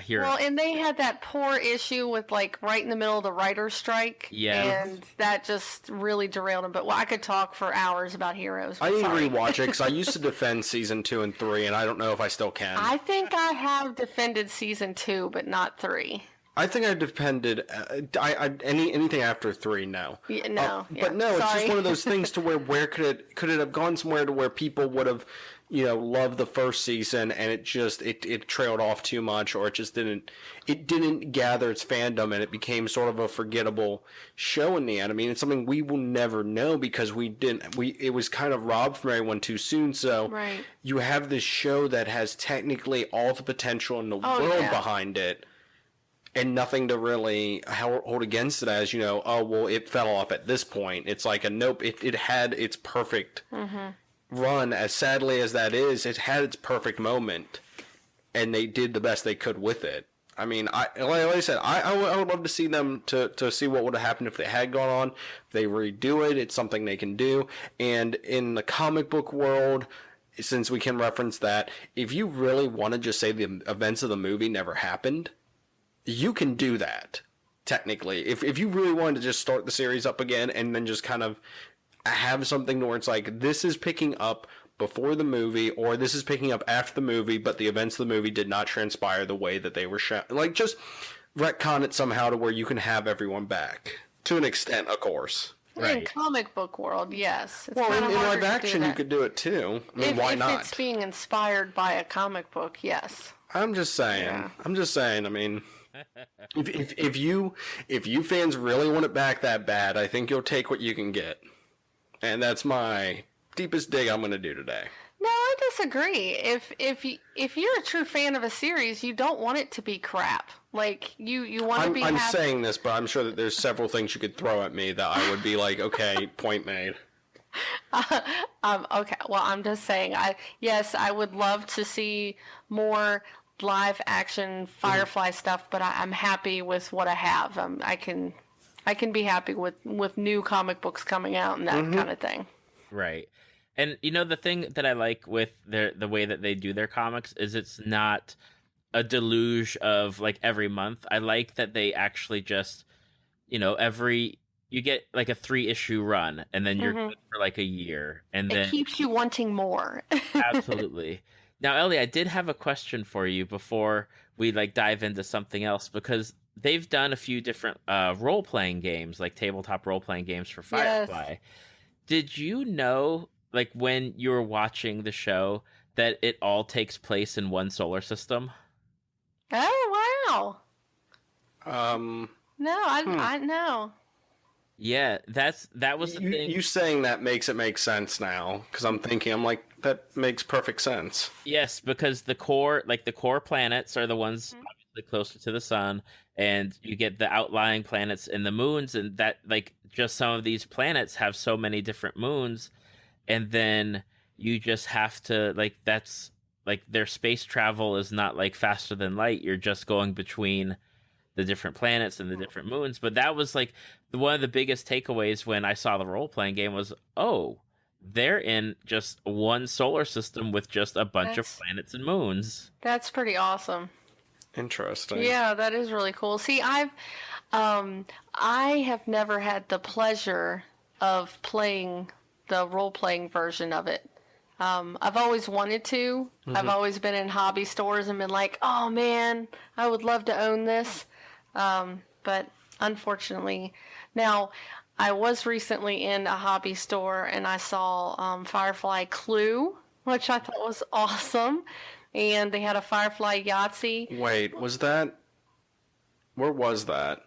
[SPEAKER 2] Heroes.
[SPEAKER 3] Well, and they had that poor issue with like right in the middle of the writer's strike.
[SPEAKER 2] Yeah.
[SPEAKER 3] And that just really derailed them. But I could talk for hours about Heroes.
[SPEAKER 4] I need to rewatch it because I used to defend season 2 and 3, and I don't know if I still can.
[SPEAKER 3] I think I have defended season 2, but not 3.
[SPEAKER 4] I think I defended anything after 3. No, but no, it's just one of those things to where could it have gone somewhere to where people would have, loved the first season and it just it trailed off too much, or it just didn't gather its fandom and it became sort of a forgettable show in the end. I mean, it's something we will never know because it was kind of robbed from everyone too soon. So you have this show that has technically all the potential in the world behind it. And nothing to really hold against it as, it fell off at this point. It's like nope, it had its perfect run, as sadly as that is, it had its perfect moment. And they did the best they could with it. I mean, like I said, I would love to see them to see what would have happened if they had gone on. If they redo it, it's something they can do. And in the comic book world, since we can reference that, if you really want to just say the events of the movie never happened, you can do that, technically. If you really wanted to just start the series up again and then just kind of have something where it's like, this is picking up before the movie, or this is picking up after the movie, but the events of the movie did not transpire the way that they were shown. Like, just retcon it somehow to where you can have everyone back. To an extent, of course.
[SPEAKER 3] Right. In comic book world, yes.
[SPEAKER 4] It's in live action, you could do it too. I mean, why not? If
[SPEAKER 3] it's being inspired by a comic book, yes.
[SPEAKER 4] I'm just saying. I mean... If you fans really want it back that bad, I think you'll take what you can get. And that's my deepest dig I'm going to do today.
[SPEAKER 3] No, I disagree. If you're a true fan of a series, you don't want it to be crap. Like you want to be
[SPEAKER 4] I'm saying this, but I'm sure that there's several things you could throw at me that I would be like, okay, point made.
[SPEAKER 3] Okay. Well, I'm just saying I would love to see more live action Firefly stuff, but I'm happy with what I have. I can be happy with new comic books coming out and that kind of thing.
[SPEAKER 2] Right. And the thing that I like with the way that they do their comics is it's not a deluge of like every month. I like that they actually just you get like a 3-issue run and then you're good for like a year, and then
[SPEAKER 3] it keeps you wanting more.
[SPEAKER 2] Absolutely. Now, Ellie, I did have a question for you before we dive into something else, because they've done a few different role-playing games, like tabletop role-playing games for Firefly. Yes. Did you know, when you were watching the show, that it all takes place in one solar system?
[SPEAKER 3] Oh, wow. No, I know.
[SPEAKER 2] Yeah, that was the thing.
[SPEAKER 4] You saying that makes it make sense now, because I'm like, that makes perfect sense.
[SPEAKER 2] Yes, because the core planets are the ones obviously closer to the sun, and you get the outlying planets and the moons, and that just some of these planets have so many different moons, and then you just have to that's their space travel is not faster than light. You're just going between the different planets and the different moons. But that was one of the biggest takeaways when I saw the role-playing game was, they're in just one solar system with just a bunch of planets and moons.
[SPEAKER 3] That's pretty awesome.
[SPEAKER 4] Interesting.
[SPEAKER 3] Yeah, that is really cool. See, I have never had the pleasure of playing the role-playing version of it. I've always wanted to. I've always been in hobby stores and been like, oh man, I would love to own this. But unfortunately, now I was recently in a hobby store and I saw Firefly Clue, which I thought was awesome. And they had a Firefly Yahtzee.
[SPEAKER 4] Wait, where was that?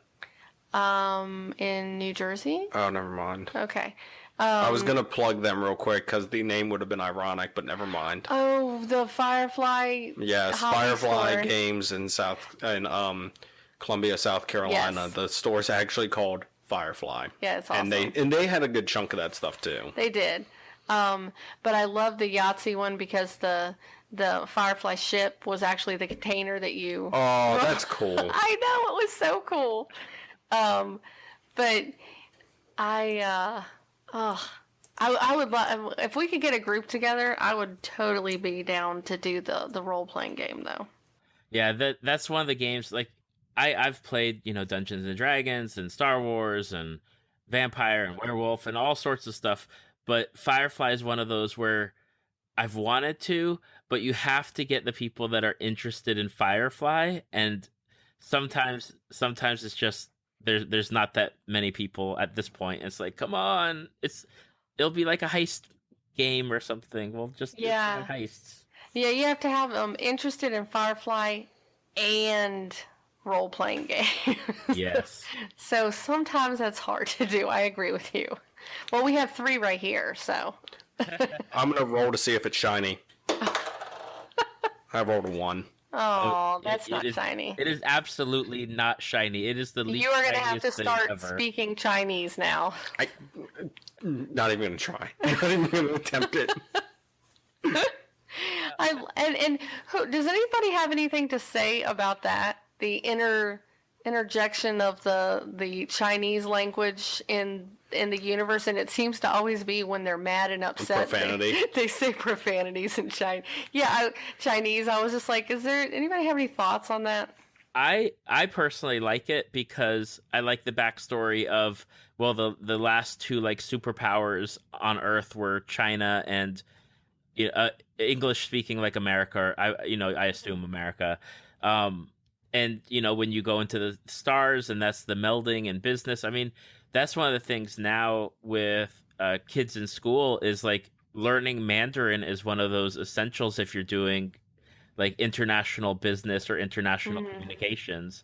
[SPEAKER 3] In New Jersey.
[SPEAKER 4] Oh, never mind.
[SPEAKER 3] Okay.
[SPEAKER 4] I was going to plug them real quick because the name would have been ironic, but never mind.
[SPEAKER 3] Oh, the Firefly.
[SPEAKER 4] Yes, Firefly Games in Columbia, South Carolina. Yes. The store's actually called Firefly.
[SPEAKER 3] Yeah, it's awesome.
[SPEAKER 4] And they had a good chunk of that stuff too.
[SPEAKER 3] They did. But I love the Yahtzee one because the Firefly ship was actually the container that you...
[SPEAKER 4] Oh, that's cool.
[SPEAKER 3] I know, it was so cool. But I would love... If we could get a group together, I would totally be down to do the role-playing game, though.
[SPEAKER 2] Yeah, that's one of the games, like, I've played, Dungeons and Dragons and Star Wars and Vampire and Werewolf and all sorts of stuff, but Firefly is one of those where I've wanted to, but you have to get the people that are interested in Firefly, and sometimes it's just there's not that many people at this point. It's like, come on, it'll be like a heist game or something. We'll just do heists.
[SPEAKER 3] Yeah, you have to have them interested in Firefly and role-playing game.
[SPEAKER 2] Yes. So
[SPEAKER 3] sometimes that's hard to do. I agree with you. Well, we have 3 right here, so.
[SPEAKER 4] I'm going to roll to see if it's shiny. I rolled a 1.
[SPEAKER 3] Oh, that's not shiny.
[SPEAKER 2] It is absolutely not shiny. It is the least.
[SPEAKER 3] You are going to have to start
[SPEAKER 2] ever.
[SPEAKER 3] speaking Chinese now.
[SPEAKER 4] Not even going to try. Not even going to attempt it.
[SPEAKER 3] Does anybody have anything to say about that? The interjection of the Chinese language in the universe, and it seems to always be when they're mad and upset.
[SPEAKER 4] Profanity.
[SPEAKER 3] They say profanities in Chinese. Yeah, Chinese. I was just like, is there anybody have any thoughts on that?
[SPEAKER 2] I personally like it because I like the backstory of, well, the last 2 like superpowers on Earth were China and English speaking like America. I assume America. And when you go into the stars, and that's the melding and business. I mean, that's one of the things now with kids in school is like learning Mandarin is one of those essentials if you're doing like international business or international communications.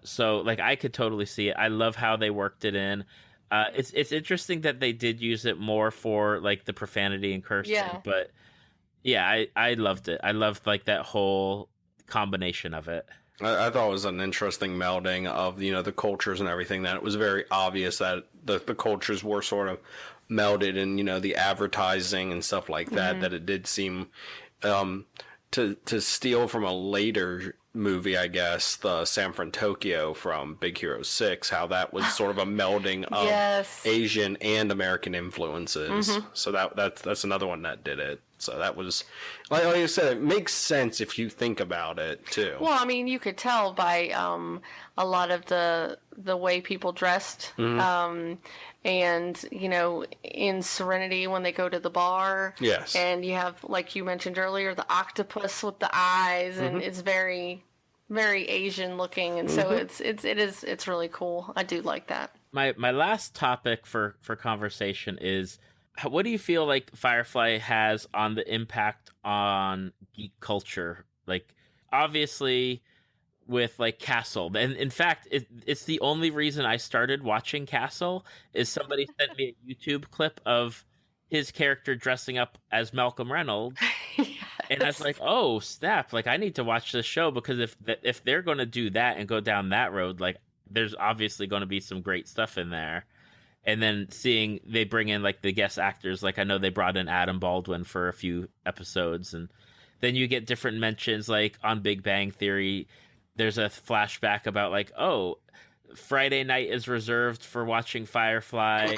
[SPEAKER 2] So like I could totally see it. I love how they worked it in. It's interesting that they did use it more for like the profanity and cursing.
[SPEAKER 3] Yeah.
[SPEAKER 2] But yeah, I loved it. I loved like that whole combination of it.
[SPEAKER 4] I thought it was an interesting melding of the cultures and everything, that it was very obvious that the cultures were sort of melded in the advertising and stuff like that, that it did seem to steal from a later movie, I guess, the San Fran Tokyo from Big Hero 6, how that was sort of a melding of Asian and American influences. So that's another one that did it. So that was, like I said, it makes sense if you think about it too.
[SPEAKER 3] Well, I mean, you could tell by a lot of the way people dressed, and in Serenity when they go to the bar.
[SPEAKER 4] Yes.
[SPEAKER 3] And you have, like you mentioned earlier, the octopus with the eyes, and it's very, very Asian looking, and so it's really cool. I do like that.
[SPEAKER 2] My last topic for conversation is, what do you feel like Firefly has on the impact on geek culture? Like, obviously, with like Castle, and in fact, it's the only reason I started watching Castle is somebody sent me a YouTube clip of his character dressing up as Malcolm Reynolds, and I was like, oh snap! Like, I need to watch this show, because if they're going to do that and go down that road, like, there's obviously going to be some great stuff in there. And then seeing they bring in like the guest actors, like I know they brought in Adam Baldwin for a few episodes, and then you get different mentions, like on Big Bang Theory, there's a flashback about like, oh, Friday night is reserved for watching Firefly.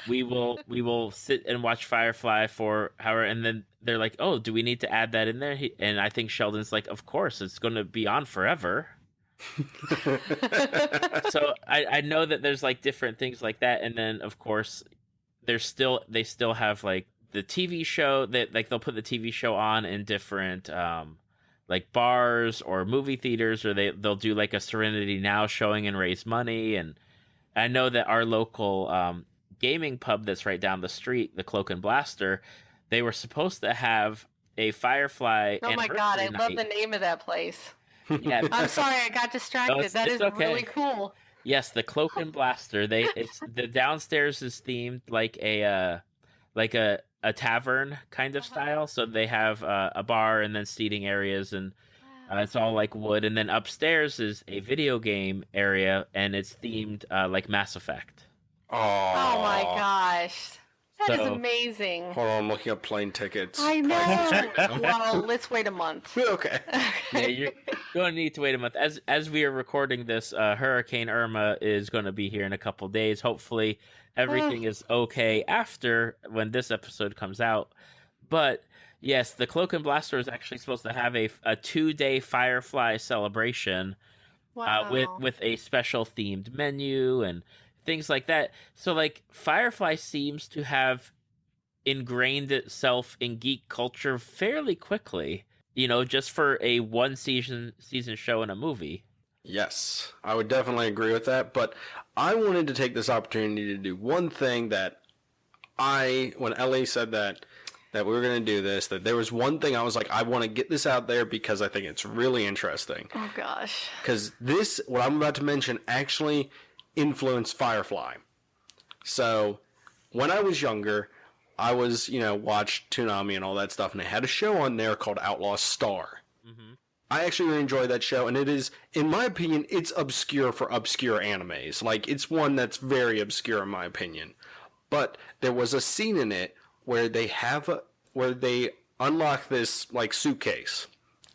[SPEAKER 2] We will sit and watch Firefly for however, and then they're like, oh, do we need to add that in there? And I think Sheldon's like, of course, it's going to be on forever. So I know that there's like different things like that, and then of course they still have like the TV show that like they'll put the TV show on in different like bars or movie theaters, or they'll do like a Serenity Now showing and raise money. And I know that our local gaming pub that's right down the street, the Cloak and Blaster, they were supposed to have a Firefly.
[SPEAKER 3] Oh my god, I love the name of that place.
[SPEAKER 2] Yeah.
[SPEAKER 3] I'm sorry, I got distracted.
[SPEAKER 2] No,
[SPEAKER 3] that is
[SPEAKER 2] okay.
[SPEAKER 3] Really cool.
[SPEAKER 2] Yes, the Cloak and Blaster. It's the downstairs is themed like a tavern kind of style. So they have a bar and then seating areas, and It's all like wood, and then upstairs is a video game area, and it's themed like Mass Effect.
[SPEAKER 3] Oh my gosh. That is
[SPEAKER 2] So-
[SPEAKER 3] amazing.
[SPEAKER 4] Hold on, I'm looking up plane tickets.
[SPEAKER 3] I know. Well, let's wait a month.
[SPEAKER 4] Okay.
[SPEAKER 2] Yeah, you're going to need to wait a month. As we are recording this, Hurricane Irma is going to be here in a couple days. Hopefully, everything is okay after when this episode comes out. But yes, the Cloak and Blast Store is actually supposed to have a 2-day Firefly celebration
[SPEAKER 3] Wow.
[SPEAKER 2] with a special themed menu and things like that. So like Firefly seems to have ingrained itself in geek culture fairly quickly, just for a one season show and a movie.
[SPEAKER 4] Yes, I would definitely agree with that, but I wanted to take this opportunity to do one thing that when Ellie said that we were going to do this, that there was one thing I was like, I want to get this out there because I think it's really interesting.
[SPEAKER 3] Oh gosh.
[SPEAKER 4] Because what I'm about to mention, actually influenced Firefly. So, when I was younger, I was, watched Toonami and all that stuff, and they had a show on there called Outlaw Star.
[SPEAKER 2] Mm-hmm.
[SPEAKER 4] I actually really enjoy that show, and it is, in my opinion, it's obscure for obscure animes. Like, it's one that's very obscure in my opinion. But there was a scene in it where they unlock this, like, suitcase.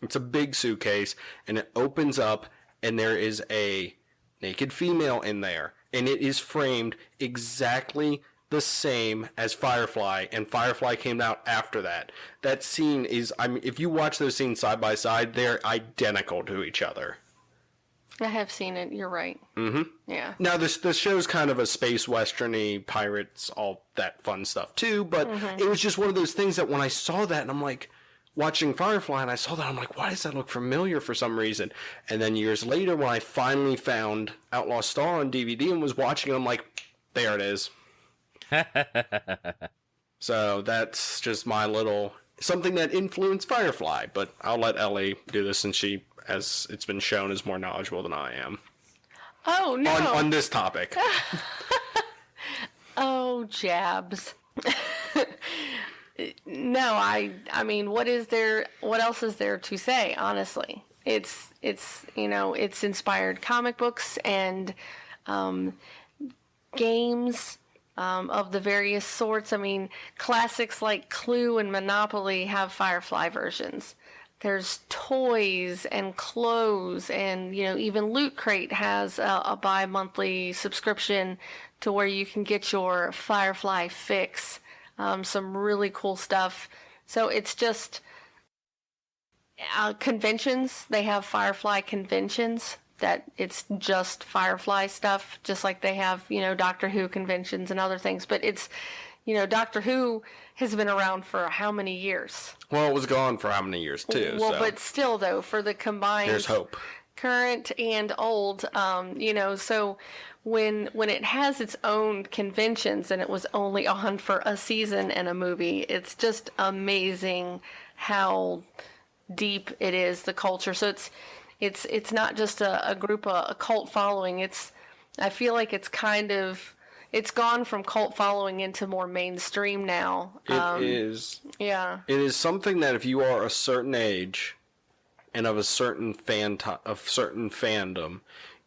[SPEAKER 4] It's a big suitcase, and it opens up, and there is a naked female in there, and it is framed exactly the same as Firefly, and Firefly came out after that. That scene is, if you watch those scenes side by side, they're identical to each other.
[SPEAKER 3] I have seen it. You're right.
[SPEAKER 4] Mm-hmm.
[SPEAKER 3] Yeah.
[SPEAKER 4] Now, this show's kind of a space western-y, pirates, all that fun stuff too, but it was just one of those things that when I saw that, and I'm like, watching Firefly, and I saw that, I'm like, why does that look familiar for some reason? And then years later, when I finally found Outlaw Star on DVD and was watching it, I'm like, there it is. So that's just my little something that influenced Firefly, but I'll let Ellie do this since she, as it's been shown, is more knowledgeable than I am.
[SPEAKER 3] Oh no.
[SPEAKER 4] On this topic.
[SPEAKER 3] Oh, jabs. No, I mean, what else is there to say, honestly? It's inspired comic books and games of the various sorts. I mean, classics like Clue and Monopoly have Firefly versions. There's toys and clothes, and even Loot Crate has a bi-monthly subscription to where you can get your Firefly fix. Some really cool stuff. So it's just conventions. They have Firefly conventions that it's just Firefly stuff, just like they have, Doctor Who conventions and other things. But it's, Doctor Who has been around for how many years?
[SPEAKER 4] Well, it was gone for how many years, too?
[SPEAKER 3] Well,
[SPEAKER 4] so
[SPEAKER 3] but still, though, for the combined...
[SPEAKER 4] there's hope.
[SPEAKER 3] Current and old, so when it has its own conventions and it was only on for a season and a movie, it's just amazing how deep it is, the culture. So it's not just a group, a cult following. I feel like it's gone from cult following into more mainstream now.
[SPEAKER 4] It is.
[SPEAKER 3] Yeah.
[SPEAKER 4] It is something that if you are a certain age and of a certain fandom,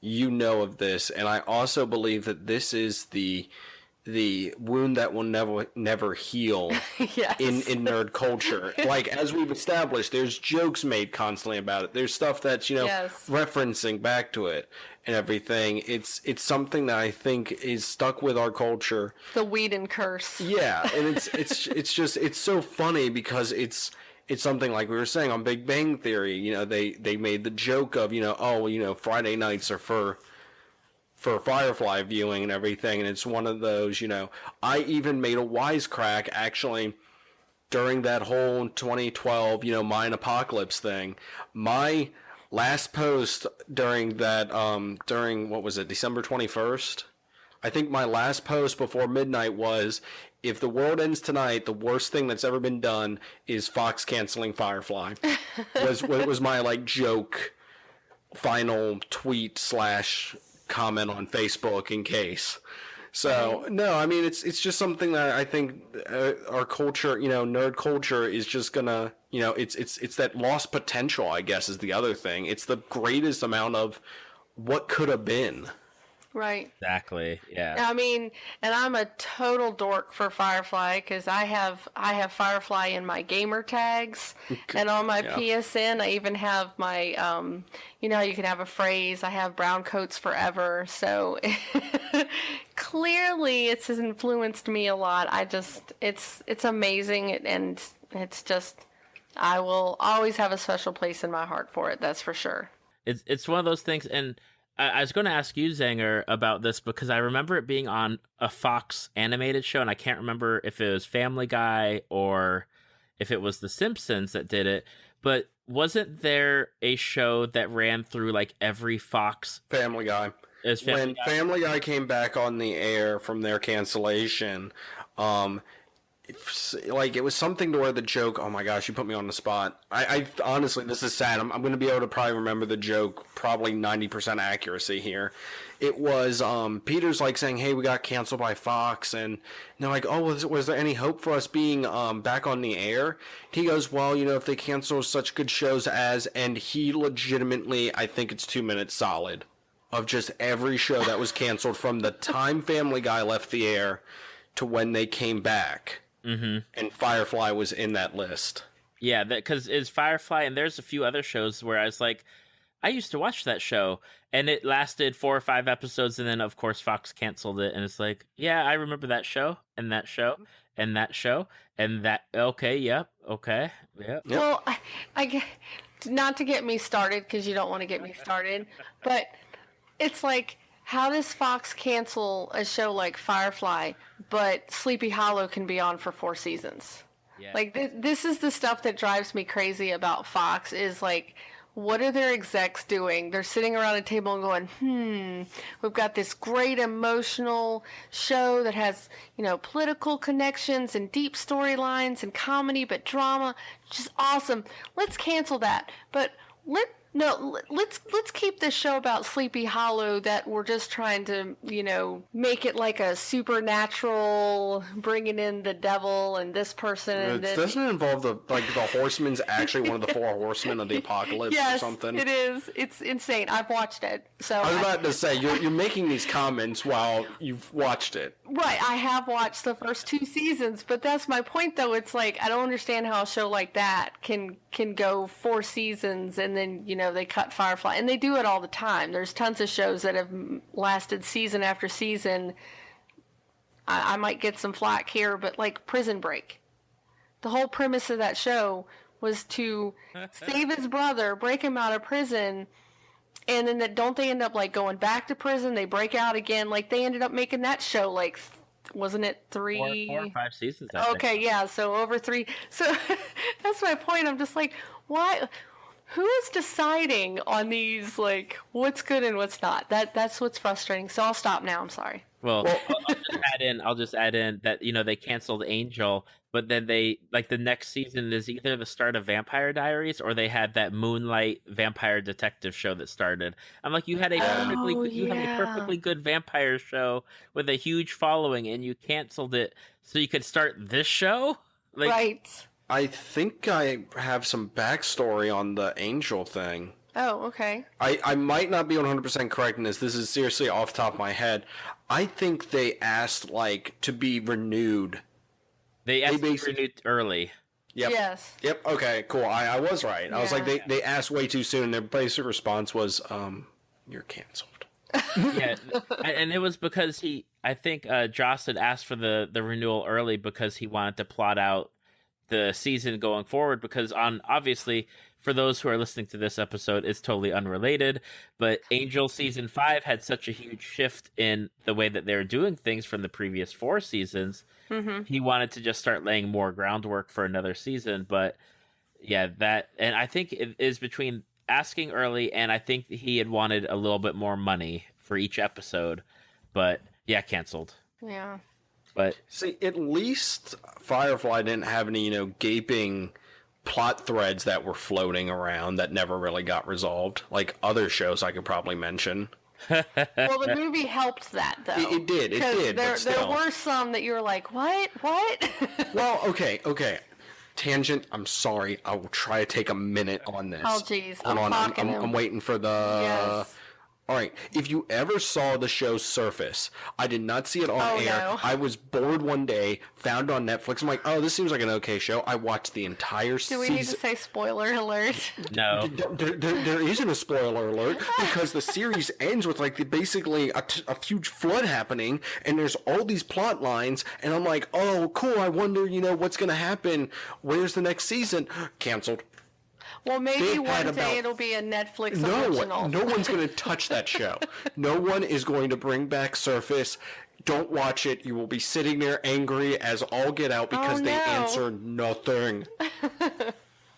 [SPEAKER 4] you know of this. And I also believe that this is the wound that will never heal.
[SPEAKER 3] Yes.
[SPEAKER 4] in nerd culture. Like, as we've established, there's jokes made constantly about it. There's stuff that's,
[SPEAKER 3] Yes.
[SPEAKER 4] referencing back to it and everything. It's something that I think is stuck with our culture.
[SPEAKER 3] The Whedon curse.
[SPEAKER 4] Yeah, and it's so funny because it's something like we were saying on Big Bang Theory. They made the joke of Friday nights are for Firefly viewing and everything, and it's one of those. I even made a wisecrack actually during that whole 2012 Mayan apocalypse thing. My last post during that during what was it, December 21st? I think my last post before midnight was, if the world ends tonight, the worst thing that's ever been done is Fox canceling Firefly. was my joke final tweet / comment on Facebook in case. So no, I mean it's just something that I think our culture, nerd culture is just gonna, it's that lost potential. I guess is the other thing. It's the greatest amount of what could have been.
[SPEAKER 3] Right.
[SPEAKER 2] Exactly. Yeah.
[SPEAKER 3] I mean, and I'm a total dork for Firefly because I have Firefly in my gamer tags, and on my PSN I even have my you know, you can have a phrase. I have brown coats forever. So clearly, it's influenced me a lot. It's amazing, and it's just I will always have a special place in my heart for it. That's for sure.
[SPEAKER 2] It's one of those things, and I was going to ask you, Zenger, about this because I remember it being on a Fox animated show, and I can't remember if it was Family Guy or if it was The Simpsons that did it, but wasn't there a show that ran through like every Fox?
[SPEAKER 4] Family Guy. When Family Guy came back on the air from their cancellation, it was something to where the joke, oh my gosh, you put me on the spot. I honestly, this is sad. I'm going to be able to probably remember the joke, probably 90% accuracy here. It was Peter's like saying, hey, we got canceled by Fox, and they're like, oh, was there any hope for us being back on the air? He goes, well, if they cancel such good shows as, and he legitimately, I think it's 2 minutes solid of just every show that was canceled from the time Family Guy left the air to when they came back. Mm-hmm. And Firefly was in that list.
[SPEAKER 2] Yeah, because it's Firefly, and there's a few other shows where I was like, I used to watch that show, and it lasted 4 or 5 episodes, and then, of course, Fox canceled it, and it's like, yeah, I remember that show, and that show, and that show, and that, okay, yep, okay, yep.
[SPEAKER 3] Well, I not to get me started, because you don't want to get me started, but it's like, how does Fox cancel a show like Firefly, but Sleepy Hollow can be on for 4 seasons? Yeah. Like, this is the stuff that drives me crazy about Fox, is like, what are their execs doing? They're sitting around a table and going, we've got this great emotional show that has, political connections and deep storylines and comedy, but drama, just awesome. Let's cancel that. But let's keep this show about Sleepy Hollow that we're just trying to, make it like a supernatural, bringing in the devil and this person. And
[SPEAKER 4] doesn't it involve the Horseman's actually one of the 4 horsemen of the apocalypse or something?
[SPEAKER 3] Yes, it is. It's insane. I've watched it. So
[SPEAKER 4] I was about to say, you're making these comments while you've watched it.
[SPEAKER 3] Right. I have watched the first 2 seasons, but that's my point, though. It's like, I don't understand how a show like that can go 4 seasons and then, they cut Firefly. And they do it all the time. There's tons of shows that have lasted season after season. I might get some flack here, but like Prison Break. The whole premise of that show was to save his brother, break him out of prison, and then don't they end up like going back to prison? They break out again. Like they ended up making that show like, wasn't it 3?
[SPEAKER 2] 4 or 5 seasons.
[SPEAKER 3] Okay, yeah. So over 3. So that's my point. I'm just like, why? Who is deciding on these, like, what's good and what's not? That's what's frustrating. So I'll stop now. I'm sorry.
[SPEAKER 2] Well, I'll just add in that, they canceled Angel, but then they, like, the next season is either the start of Vampire Diaries or they had that Moonlight vampire detective show that started. I'm like, you had a perfectly good vampire show with a huge following and you canceled it so you could start this show? Like,
[SPEAKER 3] right.
[SPEAKER 4] I think I have some backstory on the Angel thing.
[SPEAKER 3] Oh, okay.
[SPEAKER 4] I might not be 100% correct in this. This is seriously off the top of my head. I think they asked, to be renewed.
[SPEAKER 2] They asked to be renewed early.
[SPEAKER 4] Yep.
[SPEAKER 3] Yes.
[SPEAKER 4] Yep, okay, cool. I was right. Yeah. I was like, they asked way too soon. Their basic response was, you're canceled.
[SPEAKER 2] Yeah, and it was because I think Joss had asked for the renewal early because he wanted to plot out the season going forward, because obviously for those who are listening to this episode, it's totally unrelated, but Angel season 5 had such a huge shift in the way that they're doing things from the previous 4 seasons. Mm-hmm. He wanted to just start laying more groundwork for another season, but yeah, and I think it is between asking early and I think he had wanted a little bit more money for each episode, but yeah, canceled.
[SPEAKER 3] Yeah.
[SPEAKER 2] But
[SPEAKER 4] see, at least Firefly didn't have any, gaping plot threads that were floating around that never really got resolved. Like other shows I could probably mention.
[SPEAKER 3] Well, the movie helped that, though.
[SPEAKER 4] It did.
[SPEAKER 3] There were some that you were like, what?
[SPEAKER 4] Well, okay. Tangent. I'm sorry. I will try to take a minute on this.
[SPEAKER 3] Oh, jeez.
[SPEAKER 4] Hold on. I'm waiting for the...
[SPEAKER 3] Yes.
[SPEAKER 4] All right. If you ever saw the show Surface, I did not see it on air.
[SPEAKER 3] No.
[SPEAKER 4] I was bored one day, found it on Netflix. I'm like, oh, this seems like an okay show. I watched the entire season.
[SPEAKER 3] Do we need to say spoiler alert?
[SPEAKER 2] No.
[SPEAKER 4] There isn't a spoiler alert because the series ends with basically a huge flood happening, and there's all these plot lines, and I'm like, oh, cool. I wonder, what's going to happen. Where's the next season? Canceled.
[SPEAKER 3] Well, maybe one day it'll be a Netflix original.
[SPEAKER 4] No one's going to touch that show. No one is going to bring back Surface. Don't watch it. You will be sitting there angry as all get out because they answer nothing.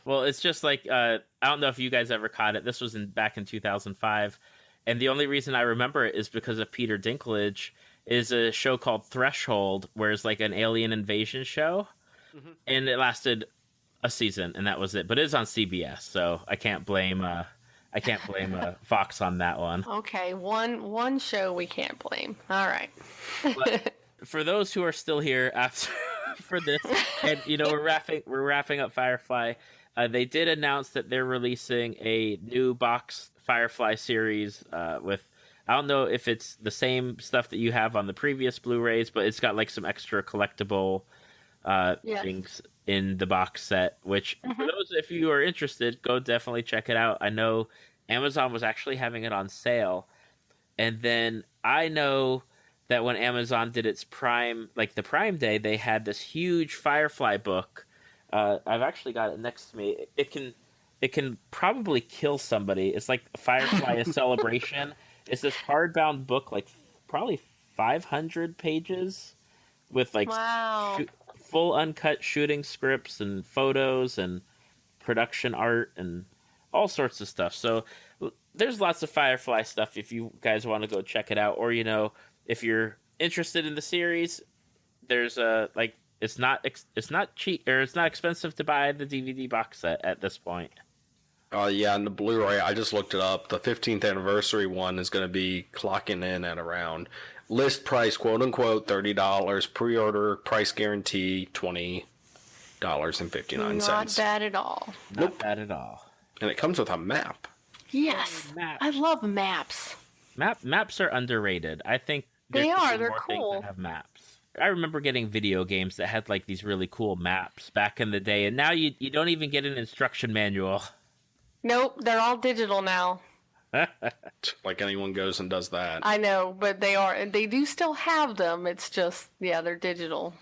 [SPEAKER 2] Well, it's just like, I don't know if you guys ever caught it. This was back in 2005. And the only reason I remember it is because of Peter Dinklage. Is a show called Threshold, where it's like an alien invasion show. Mm-hmm. And it lasted a season, and that was it. But it is on CBS, so I can't blame Fox on that one.
[SPEAKER 3] Okay, one show we can't blame. All right.
[SPEAKER 2] But for those who are still here after for this, and we're wrapping up Firefly. They did announce that they're releasing a new box Firefly series with. I don't know if it's the same stuff that you have on the previous Blu-rays, but it's got like some extra collectible things in the box set, which for those, if you are interested, go definitely check it out. I know Amazon was actually having it on sale. And then I know that when Amazon did its Prime, like the Prime Day, they had this huge Firefly book. I've actually got it next to me. It can probably kill somebody. It's like Firefly A Celebration. It's this hardbound book, like probably 500 pages with like full uncut shooting scripts and photos and production art and all sorts of stuff. So there's lots of Firefly stuff if you guys want to go check it out. Or, if you're interested in the series, there's it's not cheap, or it's not expensive to buy the DVD box set at this point.
[SPEAKER 4] Yeah, and the Blu-ray, I just looked it up. The 15th anniversary one is going to be clocking in at around list price, quote unquote, $30. Pre-order price guarantee, $20.59.
[SPEAKER 3] Not bad at all.
[SPEAKER 2] Not bad at all.
[SPEAKER 4] And it comes with a map.
[SPEAKER 3] Yes, I love maps.
[SPEAKER 2] Maps are underrated. I think
[SPEAKER 3] they are. They're
[SPEAKER 2] cool. That have maps. I remember getting video games that had like these really cool maps back in the day, and now you don't even get an instruction manual.
[SPEAKER 3] Nope, they're all digital now.
[SPEAKER 4] Like anyone goes and does that.
[SPEAKER 3] I know, but they do still have them. It's just, they're digital.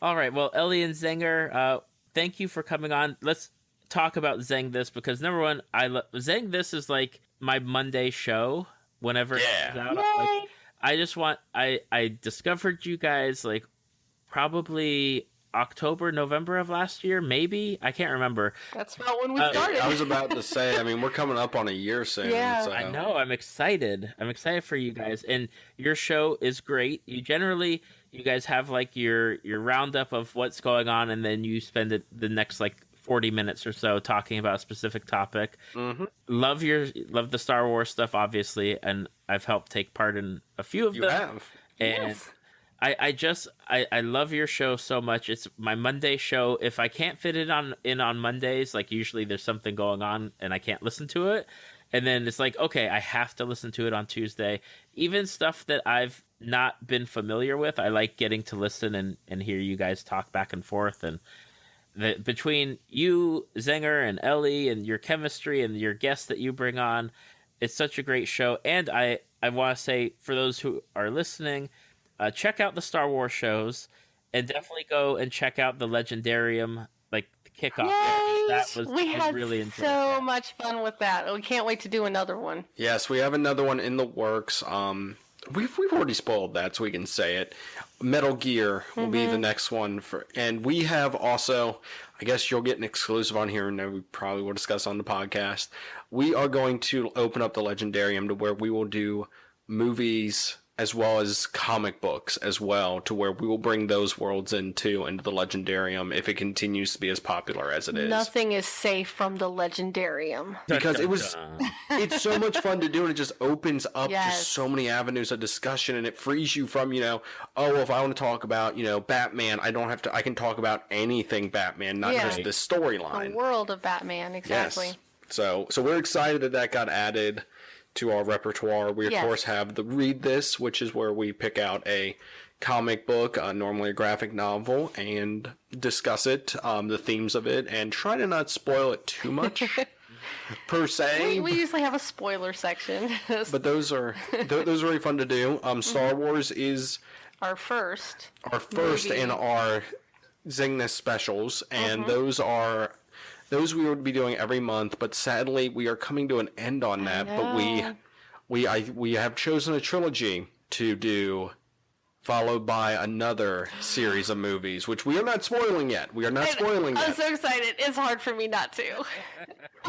[SPEAKER 2] All right, well, Ellie and Zenger, thank you for coming on. Let's talk about Zeng This, because number one, Zeng This is like my Monday show whenever it comes out. Like, I discovered you guys like probably October, November of last year, maybe? I can't remember.
[SPEAKER 3] That's about when we started.
[SPEAKER 4] I was about to say, I mean, we're coming up on a year soon.
[SPEAKER 3] Yeah.
[SPEAKER 4] So.
[SPEAKER 2] I know. I'm excited. I'm excited for you guys. And your show is great. You guys have like your roundup of what's going on, and then you spend the next like 40 minutes or so talking about a specific topic. Mm-hmm. Love the Star Wars stuff, obviously, and I've helped take part in a few of them. You have. And yes. I love your show so much. It's my Monday show. If I can't fit it in on Mondays, like usually there's something going on and I can't listen to it. And then it's like, okay, I have to listen to it on Tuesday. Even stuff that I've not been familiar with, I like getting to listen and hear you guys talk back and forth. And between you, Zenger, and Ellie, and your chemistry and your guests that you bring on, it's such a great show. And I want to say, for those who are listening, check out the Star Wars shows, and definitely go and check out the Legendarium, like the kickoff.
[SPEAKER 3] We had really so much fun with that. We can't wait to do another one.
[SPEAKER 4] Yes, we have another one in the works. We've already spoiled that, so we can say it. Metal Gear will be the next one, and we have also, I guess you'll get an exclusive on here, and we probably will discuss on the podcast. We are going to open up the Legendarium to where we will do movies as well as comic books as well, to where we will bring those worlds into the Legendarium if it continues to be as popular as it is.
[SPEAKER 3] Nothing is safe from the Legendarium.
[SPEAKER 4] Because it's so much fun to do, and it just opens up
[SPEAKER 3] Yes.
[SPEAKER 4] just so many avenues of discussion, and it frees you from, if I want to talk about, Batman, I can talk about anything Batman, not
[SPEAKER 3] Yeah.
[SPEAKER 4] just the storyline.
[SPEAKER 3] The world of Batman, exactly.
[SPEAKER 4] Yes. So we're excited that got added to our repertoire. We, of
[SPEAKER 3] Yes.
[SPEAKER 4] course, have the Read This, which is where we pick out a comic book, normally a graphic novel, and discuss it, the themes of it, and try to not spoil it too much, per se.
[SPEAKER 3] We usually have a spoiler section.
[SPEAKER 4] But those are really fun to do. Star Wars is
[SPEAKER 3] Our first.
[SPEAKER 4] first in our Zeng This specials, and those we would be doing every month, but sadly we are coming to an end on that. But we have chosen a trilogy to do, followed by another series of movies, which we are not spoiling yet.
[SPEAKER 3] I'm so excited. It's hard for me not to.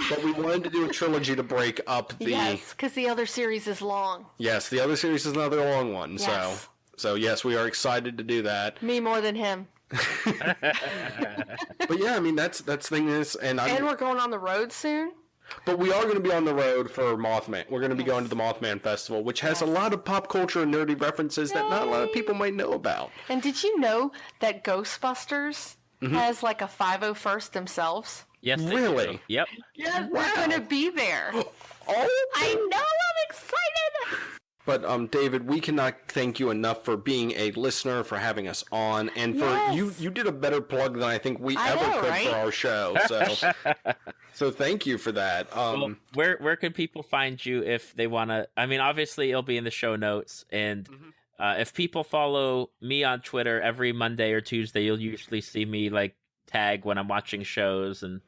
[SPEAKER 4] But we wanted to do a trilogy to break up the...
[SPEAKER 3] Yes, because the other series is long.
[SPEAKER 4] Yes, the other series is another long one.
[SPEAKER 3] Yes.
[SPEAKER 4] So yes, we are excited to do that.
[SPEAKER 3] Me more than him.
[SPEAKER 4] But yeah, I mean, that's thing is, and
[SPEAKER 3] we're going on the road soon.
[SPEAKER 4] but we are going to be on the road for Mothman. We're going to be going to the Mothman Festival, which has a lot of pop culture and nerdy references that not a lot of people might know about.
[SPEAKER 3] And did you know that Ghostbusters has like a 501st themselves?
[SPEAKER 2] Yes, they
[SPEAKER 4] Really?
[SPEAKER 2] do. Yep.
[SPEAKER 3] Yeah, we're going to be there.
[SPEAKER 4] Oh,
[SPEAKER 3] I know, I'm excited.
[SPEAKER 4] but David, we cannot thank you enough for being a listener, for having us on, and for
[SPEAKER 3] Yes.
[SPEAKER 4] you did a better plug than I think we
[SPEAKER 3] I
[SPEAKER 4] ever
[SPEAKER 3] know,
[SPEAKER 4] could
[SPEAKER 3] right?
[SPEAKER 4] for our show. So thank you for that.
[SPEAKER 2] Well, where could people find you if they want to? I mean, obviously it'll be in the show notes, and if people follow me on Twitter every Monday or Tuesday, you'll usually see me like tag when I'm watching shows and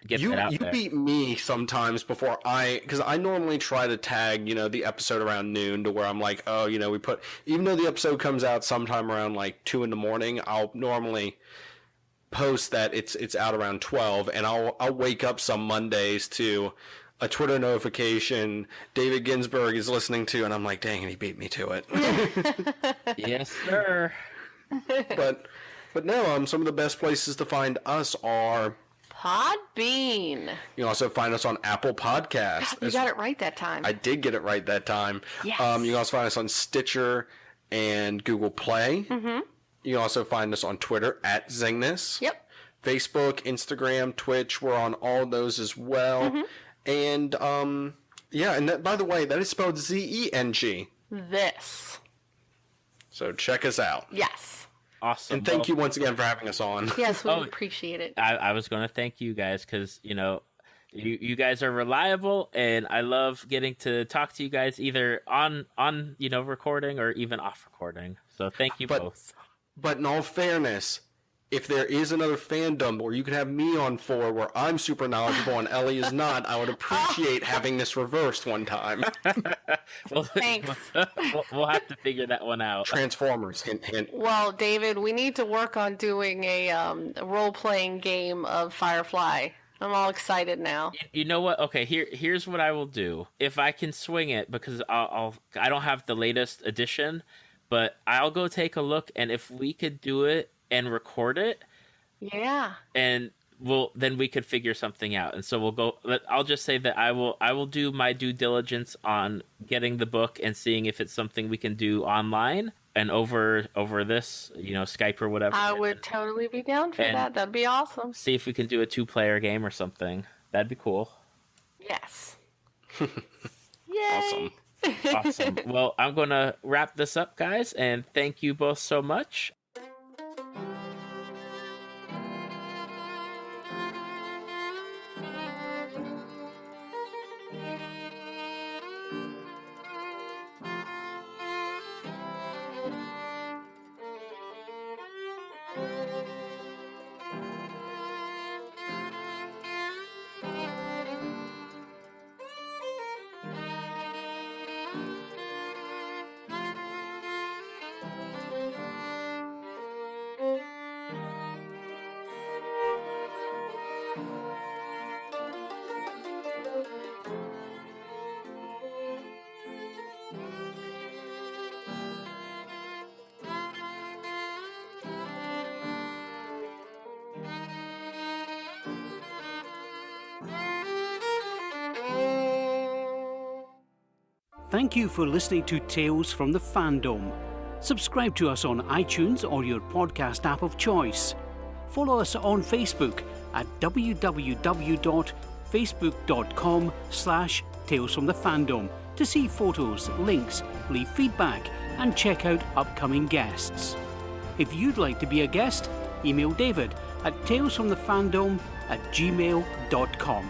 [SPEAKER 2] get that out
[SPEAKER 4] You
[SPEAKER 2] there.
[SPEAKER 4] beat me sometimes because I normally try to tag, the episode around noon, to where I'm like, oh, even though the episode comes out sometime around like 2 a.m, I'll normally post that it's out around 12, and I'll wake up some Mondays to a Twitter notification David Ginsburg is listening to, and I'm like, dang, he beat me to it.
[SPEAKER 2] Yes, sir.
[SPEAKER 4] but no, some of the best places to find us are...
[SPEAKER 3] Podbean.
[SPEAKER 4] You can also find us on Apple Podcasts.
[SPEAKER 3] You got it right that time.
[SPEAKER 4] I did get it right that time.
[SPEAKER 3] Yes.
[SPEAKER 4] You can also find us on Stitcher and Google Play. Mm-hmm. You can also find us on Twitter at Zeng This.
[SPEAKER 3] Yep.
[SPEAKER 4] Facebook, Instagram, Twitch. We're on all those as well.
[SPEAKER 3] Mm-hmm.
[SPEAKER 4] And and that, by the way, that is spelled Zeng.
[SPEAKER 3] This.
[SPEAKER 4] So check us out.
[SPEAKER 3] Yes.
[SPEAKER 2] Awesome.
[SPEAKER 4] And thank you once again for having us on.
[SPEAKER 3] Yes, we
[SPEAKER 2] Oh,
[SPEAKER 3] appreciate it.
[SPEAKER 2] I was going to thank you guys because, you guys are reliable, and I love getting to talk to you guys either on recording or even off recording. So thank you both.
[SPEAKER 4] But in all fairness, if there is another fandom where you could have me on for, where I'm super knowledgeable and Ellie is not, I would appreciate having this reversed one time.
[SPEAKER 2] Well,
[SPEAKER 3] Thanks.
[SPEAKER 2] we'll have to figure that one out.
[SPEAKER 4] Transformers, hint, hint.
[SPEAKER 3] Well, David, we need to work on doing a role-playing game of Firefly. I'm all excited now.
[SPEAKER 2] You know what? Okay, here's what I will do. If I can swing it, because I don't have the latest edition, but I'll go take a look, and if we could do it and record it,
[SPEAKER 3] Yeah.
[SPEAKER 2] and then we could figure something out. And so we'll go. I'll just say that I will do my due diligence on getting the book and seeing if it's something we can do online and over this, Skype or whatever.
[SPEAKER 3] I would totally be down for
[SPEAKER 2] And-
[SPEAKER 3] that. That'd be awesome.
[SPEAKER 2] See if we can do a 2-player game or something. That'd be cool.
[SPEAKER 3] Yes. Yay.
[SPEAKER 4] Awesome.
[SPEAKER 2] Awesome. Well, I'm going to wrap this up, guys, and thank you both so much.
[SPEAKER 1] Thank you for listening to Tales from the Fandom. Subscribe to us on iTunes or your podcast app of choice. Follow us on Facebook at www.facebook.com/talesfromthefandom to see photos, links, leave feedback, and check out upcoming guests. If you'd like to be a guest, email David at talesfromthefandom@gmail.com.